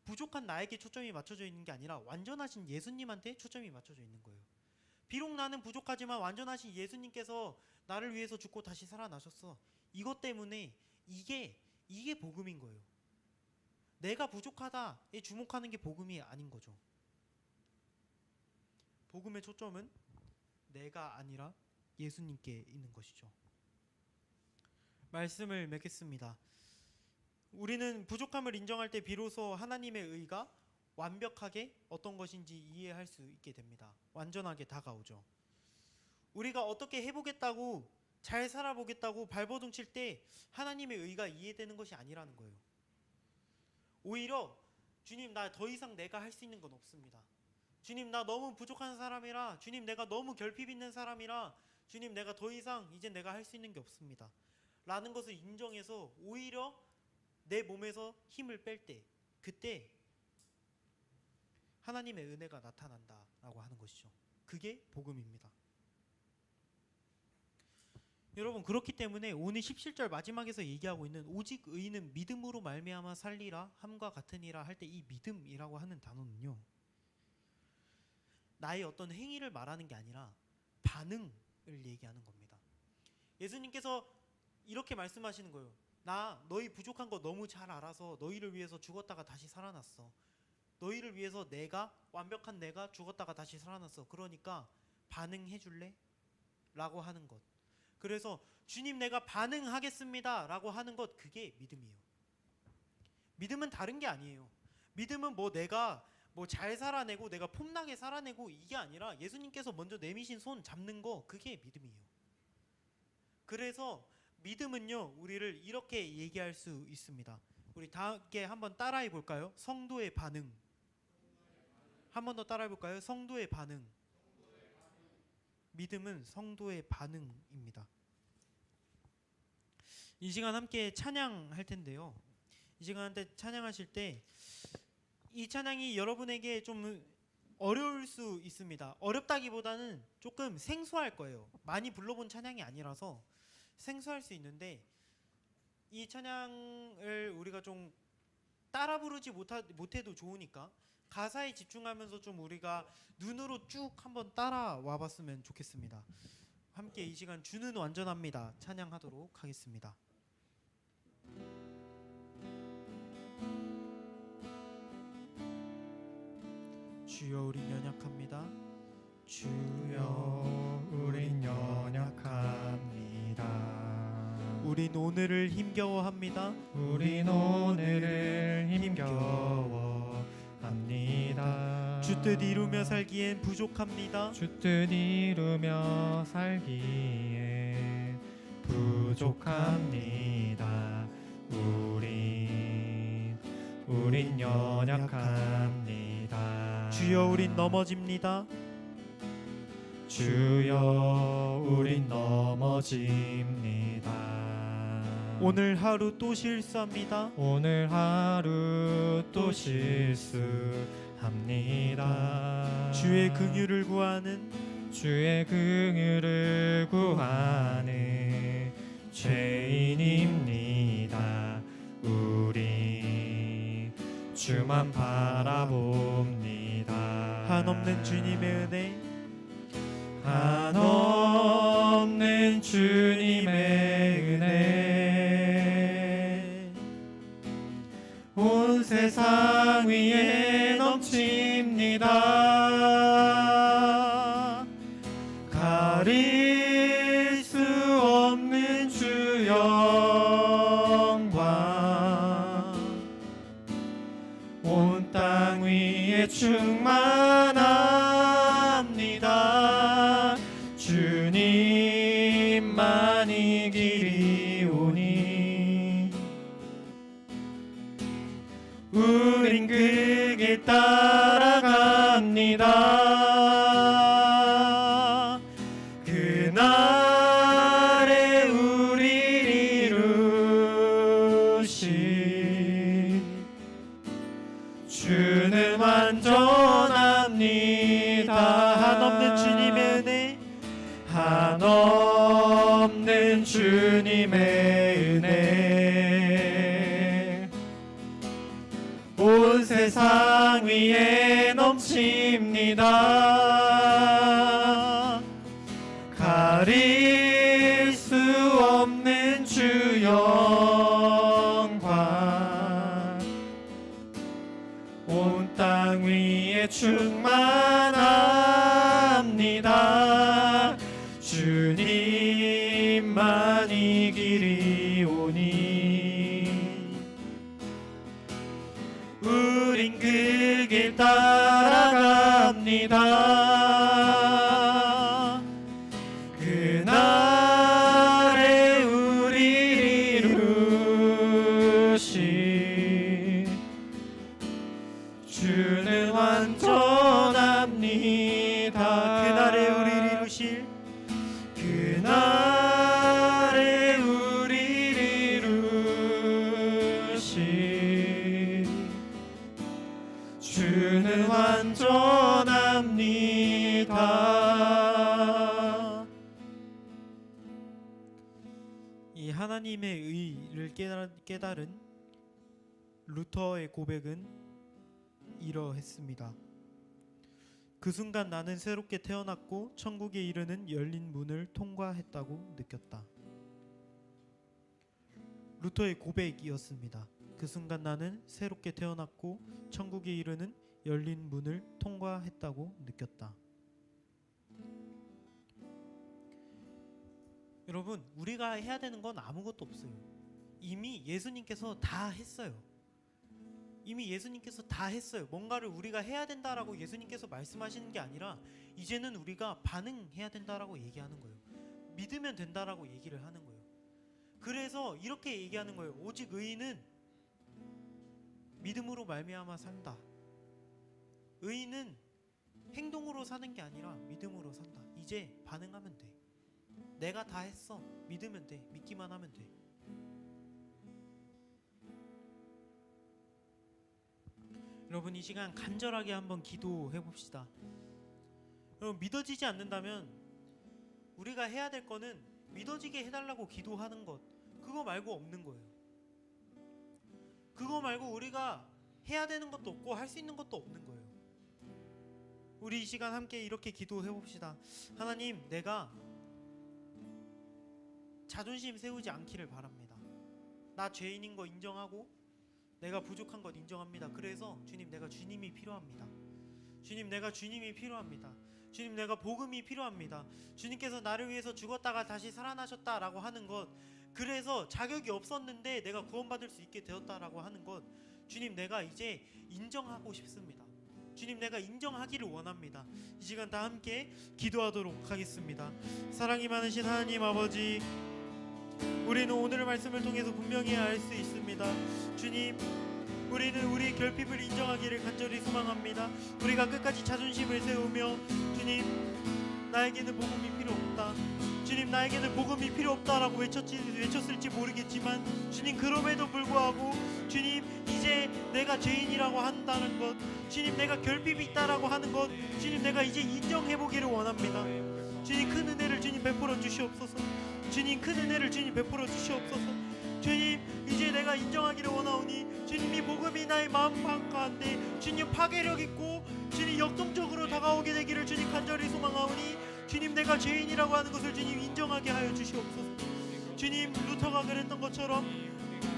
부족한 나에게 초점이 맞춰져 있는 게 아니라 완전하신 예수님한테 초점이 맞춰져 있는 거예요. 비록 나는 부족하지만 완전하신 예수님께서 나를 위해서 죽고 다시 살아나셨어. 이것 때문에 이게 복음인 거예요. 내가 부족하다에 주목하는 게 복음이 아닌 거죠. 복음의 초점은 내가 아니라 예수님께 있는 것이죠. 말씀을 맺겠습니다. 우리는 부족함을 인정할 때 비로소 하나님의 의가 완벽하게 어떤 것인지 이해할 수 있게 됩니다. 완전하게 다가오죠. 우리가 어떻게 해보겠다고 잘 살아보겠다고 발버둥 칠 때 하나님의 의가 이해되는 것이 아니라는 거예요. 오히려 주님, 나 더 이상 내가 할 수 있는 건 없습니다. 주님, 나 너무 부족한 사람이라, 주님, 내가 너무 결핍 있는 사람이라, 주님, 내가 더 이상 이제 내가 할 수 있는 게 없습니다 라는 것을 인정해서 오히려 내 몸에서 힘을 뺄 때, 그때 하나님의 은혜가 나타난다라고 하는 것이죠. 그게 복음입니다. 여러분, 그렇기 때문에 오늘 17절 마지막에서 얘기하고 있는 오직 의인은 믿음으로 말미암아 살리라 함과 같으니라 할 때 이 믿음이라고 하는 단어는요, 나의 어떤 행위를 말하는 게 아니라 반응을 얘기하는 겁니다. 예수님께서 이렇게 말씀하시는 거예요. 나 너희 부족한 거 너무 잘 알아서 너희를 위해서 죽었다가 다시 살아났어. 너희를 위해서 완벽한 내가 죽었다가 다시 살아났어. 그러니까 반응해 줄래? 라고 하는 것. 그래서 주님, 내가 반응하겠습니다 라고 하는 것, 그게 믿음이에요. 믿음은 다른 게 아니에요. 믿음은 내가 잘 살아내고 내가 폼나게 살아내고 이게 아니라 예수님께서 먼저 내미신 손 잡는 거, 그게 믿음이에요. 그래서 믿음은요, 우리를 이렇게 얘기할 수 있습니다. 우리 다 함께 한번 따라해 볼까요? 성도의 반응. 한 번 더 따라해 볼까요? 성도의 반응. 믿음은 성도의 반응입니다. 이 시간 함께 찬양할 텐데요. 이 시간 때 찬양하실 때 이 찬양이 여러분에게 좀 어려울 수 있습니다. 어렵다기보다는 조금 생소할 거예요. 많이 불러본 찬양이 아니라서 생소할 수 있는데 이 찬양을 우리가 좀 따라 부르지 못해도 좋으니까 가사에 집중하면서 좀 우리가 눈으로 쭉 한번 따라와 봤으면 좋겠습니다. 함께 이 시간 주는 완전합니다 찬양하도록 하겠습니다. 주여 우린 연약합니다. 주여 우린 연약합니다. 우린 오늘을 힘겨워합니다. 우린 오늘을 힘겨워합니다. 주뜻 이루며 살기엔 부족합니다. 주뜻 이루며 살기에 부족합니다. 우린 연약합니다. 주여 우린 넘어집니다. 주여 우린 넘어집니다. 오늘 하루 또 실수합니다. 오늘 하루 또 실수합니다. 주의 긍휼을 구하는 주의 긍휼을 구하는 죄인입니다. 우리 주만 바라봅니다. 한없는 주님의 은혜 한없는 주님의 은혜 온 세상 위에 넘칩니다. 가릴 수 없는 주 영광 온 땅 위에 충만합니다. 주님만이 길이 오니 우린 그 길 따라갑니다. 그날에 우리 이루신 주는 완전합니다. 한없는 주님의 은혜 한없는 주님의 은혜 온 세상 위에 넘칩니다. 가릴 수 없는 주 영광 온 땅 위에 충만합니다. 주님만이 길이 오니 우린 그 길 따라갑니다. 그날에 우리 이루신 주는 완전합니다. 그날에 우리를 이루실 그날에 우리를 이루신 주는 완전합니다. 이 하나님의 의를 깨달은 루터의 고백은 이러했습니다. 그 순간 나는 새롭게 태어났고 천국에 이르는 열린 문을 통과했다고 느꼈다. 루터의 고백이었습니다. 그 순간 나는 새롭게 태어났고 천국에 이르는 열린 문을 통과했다고 느꼈다. 여러분, 우리가 해야 되는 건 아무것도 없어요. 이미 예수님께서 다 했어요. 이미 예수님께서 다 했어요. 뭔가를 우리가 해야 된다라고 예수님께서 말씀하시는 게 아니라 이제는 우리가 반응해야 된다라고 얘기하는 거예요. 믿으면 된다라고 얘기를 하는 거예요. 그래서 이렇게 얘기하는 거예요. 오직 의인은 믿음으로 말미암아 산다. 의인은 행동으로 사는 게 아니라 믿음으로 산다. 이제 반응하면 돼. 내가 다 했어. 믿으면 돼. 믿기만 하면 돼. 여러분, 이 시간 간절하게 한번 기도해 봅시다. 여러분, 믿어지지 않는다면 우리가 해야 될 거는 믿어지게 해달라고 기도하는 것, 그거 말고 없는 거예요. 그거 말고 우리가 해야 되는 것도 없고 할 수 있는 것도 없는 거예요. 우리 이 시간 함께 이렇게 기도해 봅시다. 하나님, 내가 자존심 세우지 않기를 바랍니다. 나 죄인인 거 인정하고 내가 부족한 것 인정합니다. 그래서 주님, 내가 주님이 필요합니다. 주님, 내가 주님이 필요합니다. 주님, 내가 복음이 필요합니다. 주님께서 나를 위해서 죽었다가 다시 살아나셨다라고 하는 것, 그래서 자격이 없었는데 내가 구원받을 수 있게 되었다라고 하는 것, 주님, 내가 이제 인정하고 싶습니다. 주님, 내가 인정하기를 원합니다. 이 시간 다 함께 기도하도록 하겠습니다. 사랑이 많으신 하나님 아버지, 우리는 오늘 말씀을 통해서 분명히 알 수 있습니다. 주님, 우리는 우리의 결핍을 인정하기를 간절히 소망합니다. 우리가 끝까지 자존심을 세우며 주님, 나에게는 복음이 필요 없다, 주님, 나에게는 복음이 필요 없다라고 외쳤을지 모르겠지만 주님, 그럼에도 불구하고 주님, 이제 내가 죄인이라고 한다는 것, 주님, 내가 결핍이 있다라고 하는 것, 주님, 내가 이제 인정해보기를 원합니다. 주님, 큰 은혜를 주님 베풀어 주시옵소서. 주님, 큰 은혜를 주님 베풀어 주시옵소서. 주님, 이제 내가 인정하기를 원하오니 주님, 이 복음이 나의 마음 가운데 주님 파괴력 있고 주님 역동적으로 다가오게 되기를 주님 간절히 소망하오니 주님, 내가 죄인이라고 하는 것을 주님 인정하게 하여 주시옵소서. 주님, 루터가 그랬던 것처럼,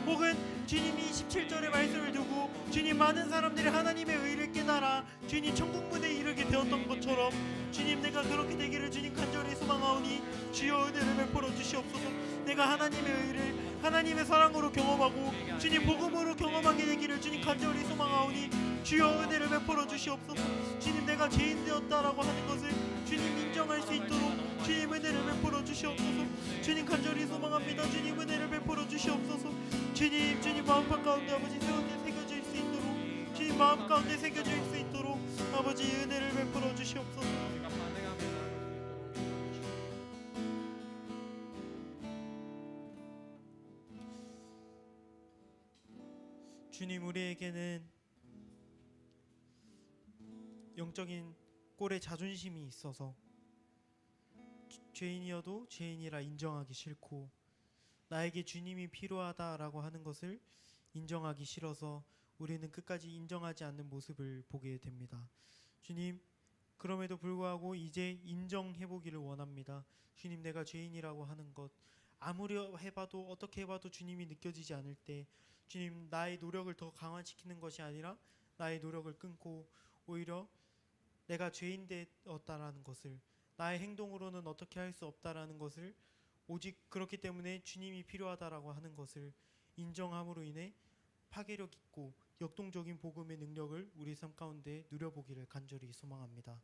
혹은 주님이 17절의 말씀을 두고 주님, 많은 사람들이 하나님의 의를 깨달아 주님 천국문에 이르게 되었던 것처럼 주님, 내가 그렇게 되기를 주님 간절히 소망하오니 주여 은혜를 베풀어 주시옵소서. 내가 하나님의 의를 하나님의 사랑으로 경험하고 주님 복음으로 경험하게 되기를 주님 간절히 소망하오니 주여 은혜를 베풀어 주시옵소서. 주님, 내가 죄인 되었다라고 하는 것을 주님 인정할 수 있도록 주님 은혜를 베풀어 주시옵소서. 주님 간절히 소망합니다. 주님 은혜를 베풀어 주시옵소서. 주님, 주님 마음판 가운데 아버지 새겨질 수 있도록 주님 마음 가운데 새겨질 수 있도록 아버지 은혜를 베풀어 주시옵소서. 주님, 우리에게는 영적인 꼴의 자존심이 있어서 죄인이어도 죄인이라 인정하기 싫고 나에게 주님이 필요하다라고 하는 것을 인정하기 싫어서 우리는 끝까지 인정하지 않는 모습을 보게 됩니다. 주님, 그럼에도 불구하고 이제 인정해보기를 원합니다. 주님, 내가 죄인이라고 하는 것, 아무리 해봐도 어떻게 해봐도 주님이 느껴지지 않을 때 주님, 나의 노력을 더 강화시키는 것이 아니라 나의 노력을 끊고 오히려 내가 죄인 되었다라는 것을, 나의 행동으로는 어떻게 할 수 없다라는 것을, 오직 그렇기 때문에 주님이 필요하다라고 하는 것을 인정함으로 인해 파괴력 있고 역동적인 복음의 능력을 우리 삶 가운데 누려보기를 간절히 소망합니다.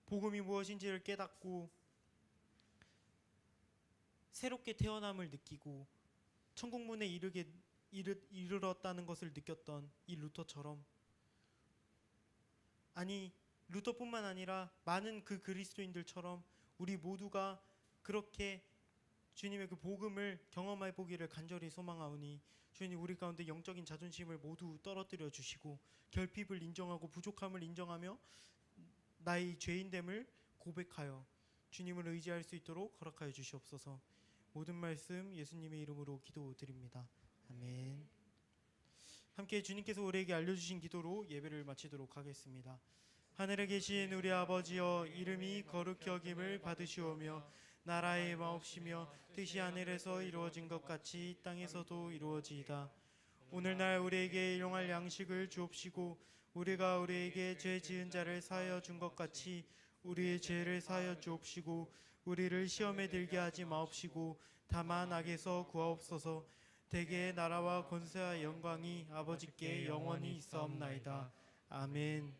복음이 무엇인지를 깨닫고 새롭게 태어남을 느끼고 천국문에 이르렀다는 것을 느꼈던 이 루터처럼, 아니 루터뿐만 아니라 많은 그 그리스도인들처럼 우리 모두가 그렇게 주님의 그 복음을 경험해 보기를 간절히 소망하오니 주님, 우리 가운데 영적인 자존심을 모두 떨어뜨려 주시고 결핍을 인정하고 부족함을 인정하며 나의 죄인됨을 고백하여 주님을 의지할 수 있도록 허락하여 주시옵소서. 모든 말씀 예수님의 이름으로 기도드립니다. 아멘. 함께 주님께서 우리에게 알려주신 기도로 예배를 마치도록 하겠습니다. 하늘에 계신 우리 아버지여, 이름이 거룩히 여김을 받으시오며 나라의 마옵시며 뜻이 하늘에서 이루어진 것 같이 땅에서도 이루어지이다. 오늘날 우리에게 일용할 양식을 주옵시고 우리가 우리에게 죄 지은 자를 사하여 준 것 같이 우리의 죄를 사하여 주옵시고 우리를 시험에 들게 하지 마옵시고 다만 악에서 구하옵소서. 대개의 나라와 권세와 영광이 아버지께 영원히 있사옵나이다. 아멘.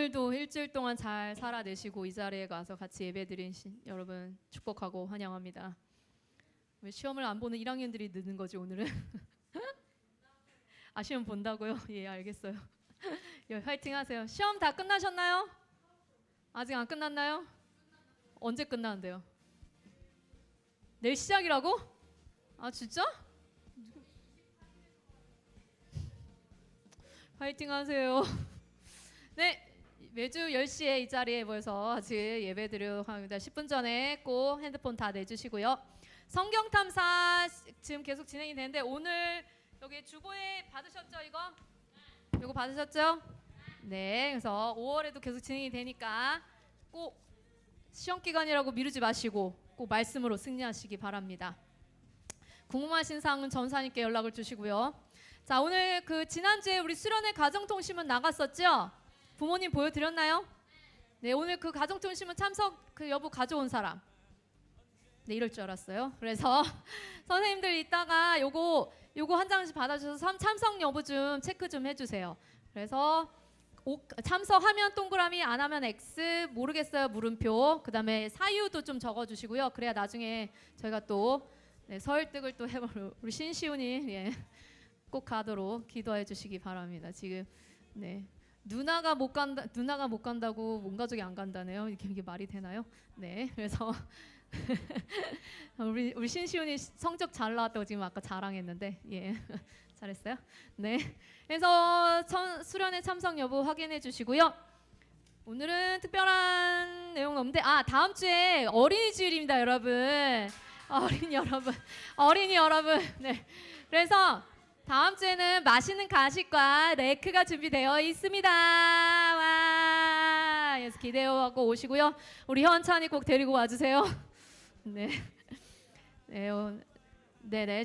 오늘도 일주일 동안 잘 살아내시고 이 자리에 가서 같이 예배드린 여러분 축복하고 환영합니다. 왜 시험을 안 보는 1학년들이 늦는 거지 오늘은? 아, 시험 본다고요? 예, 알겠어요. 예, 화이팅 하세요. 시험 다 끝나셨나요? 아직 안 끝났나요? 언제 끝나는데요? 내일 시작이라고? 아, 진짜? 화이팅 하세요. 네, 매주 10시에 이 자리에 모여서 같이 예배드리도록 합니다. 10분 전에 꼭 핸드폰 다 내주시고요. 성경 탐사 지금 계속 진행이 되는데 오늘 여기 주보에 받으셨죠 이거? 이거 받으셨죠? 네, 그래서 5월에도 계속 진행이 되니까 꼭 시험 기간이라고 미루지 마시고 꼭 말씀으로 승리하시기 바랍니다. 궁금하신 사항은 전사님께 연락을 주시고요. 자, 오늘 그 지난주에 우리 수련회 가정통신문 나갔었죠? 부모님 보여드렸나요? 네, 오늘 그 가정통신문 참석 그 여부 가져온 사람. 네, 이럴 줄 알았어요. 그래서 선생님들 이따가 요거 한 장씩 받아주셔서 참석 여부 좀 체크 좀 해주세요. 그래서 참석하면 동그라미, 안 하면 X, 모르겠어요 물음표. 그다음에 사유도 좀 적어주시고요. 그래야 나중에 저희가 또 설득을 또 해보려 우리 신시훈이 꼭 가도록 기도해 주시기 바랍니다. 지금 누나가 못 간다고 온 가족이 안 간다네요. 이게 말이 되나요? 네, 그래서 우리 신시훈이 성적 잘 나왔다고 지금 아까 자랑했는데 잘했어요. 네, 그래서 수련회 참석 여부 확인해 주시고요. 오늘은 특별한 내용 없는데 다음 주에 어린이주일입니다, 여러분. 어린이 여러분. 네, 그래서 다음 주에는 맛있는 가식과 레크가 준비되어 있습니다. 와, 그래서 기대하고 오시고요. 우리 현찬이 꼭 데리고 와주세요. 네,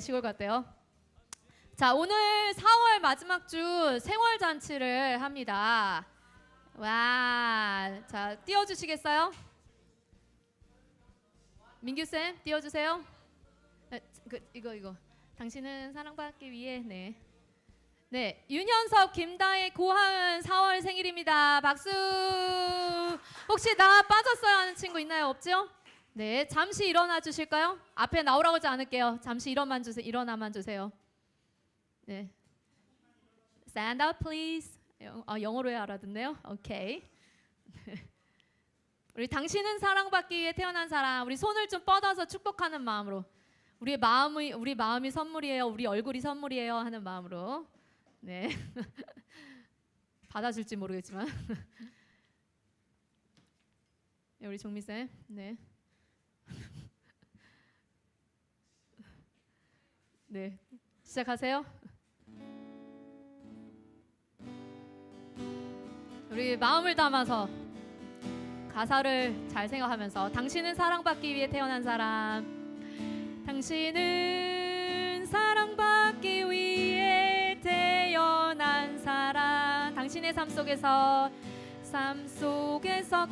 시골 갔대요. 자, 오늘 4월 마지막 주 생활 잔치를 합니다. 와, 자, 띄워주시겠어요? 민규 쌤, 띄워주세요. 이거. 당신은 사랑받기 위해. 네, 윤현석, 김다혜, 고하은 4월 생일입니다. 박수. 혹시 나 빠졌어요 하는 친구 있나요? 없죠? 네, 잠시 일어나 주실까요? 앞에 나오라고 하지 않을게요. 잠시 일어나만 주세요. 네, stand up please. 영어로 해야 알아듣네요. 오케이. 우리 당신은 사랑받기 위해 태어난 사람, 우리 손을 좀 뻗어서 축복하는 마음으로. 우리 마음이 선물이에요. 우리 얼굴이 선물이에요 하는 마음으로. 네. 받아줄지 모르겠지만. 네, 우리 종미 쌤. 네. 네. 시작하세요. 우리 마음을 담아서 가사를 잘 생각하면서 당신은 사랑받기 위해 태어난 사람. 당신은 사랑받기 위해 태어난 사람. 당신의 삶 속에서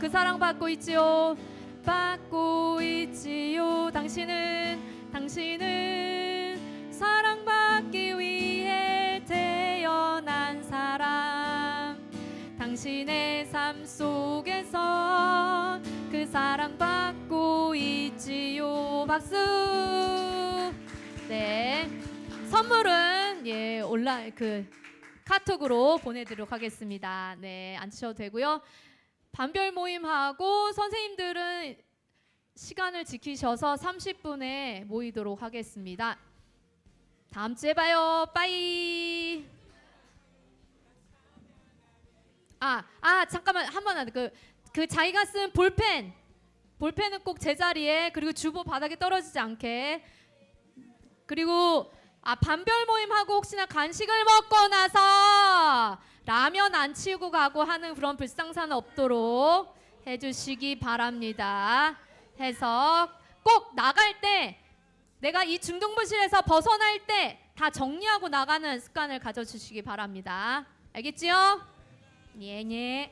그 사랑받고 있지요. 받고 있지요. 당신은 사랑받기 위해 태어난 사람. 당신의 삶 속에서 그 사랑받고 있지요. 박수. 네, 선물은 카톡으로 보내드리도록 하겠습니다. 네, 앉으셔도 되고요. 반별 모임하고 선생님들은 시간을 지키셔서 30분에 모이도록 하겠습니다. 다음 주에 봐요. 빠이. 잠깐만, 한 번 그 자기가 쓴 볼펜은 꼭 제자리에, 그리고 주보 바닥에 떨어지지 않게. 그리고 반별 모임하고 혹시나 간식을 먹고 나서 라면 안 치우고 가고 하는 그런 불상사는 없도록 해주시기 바랍니다. 해서 꼭 나갈 때, 내가 이 중등부실에서 벗어날 때 다 정리하고 나가는 습관을 가져주시기 바랍니다. 알겠지요? 예.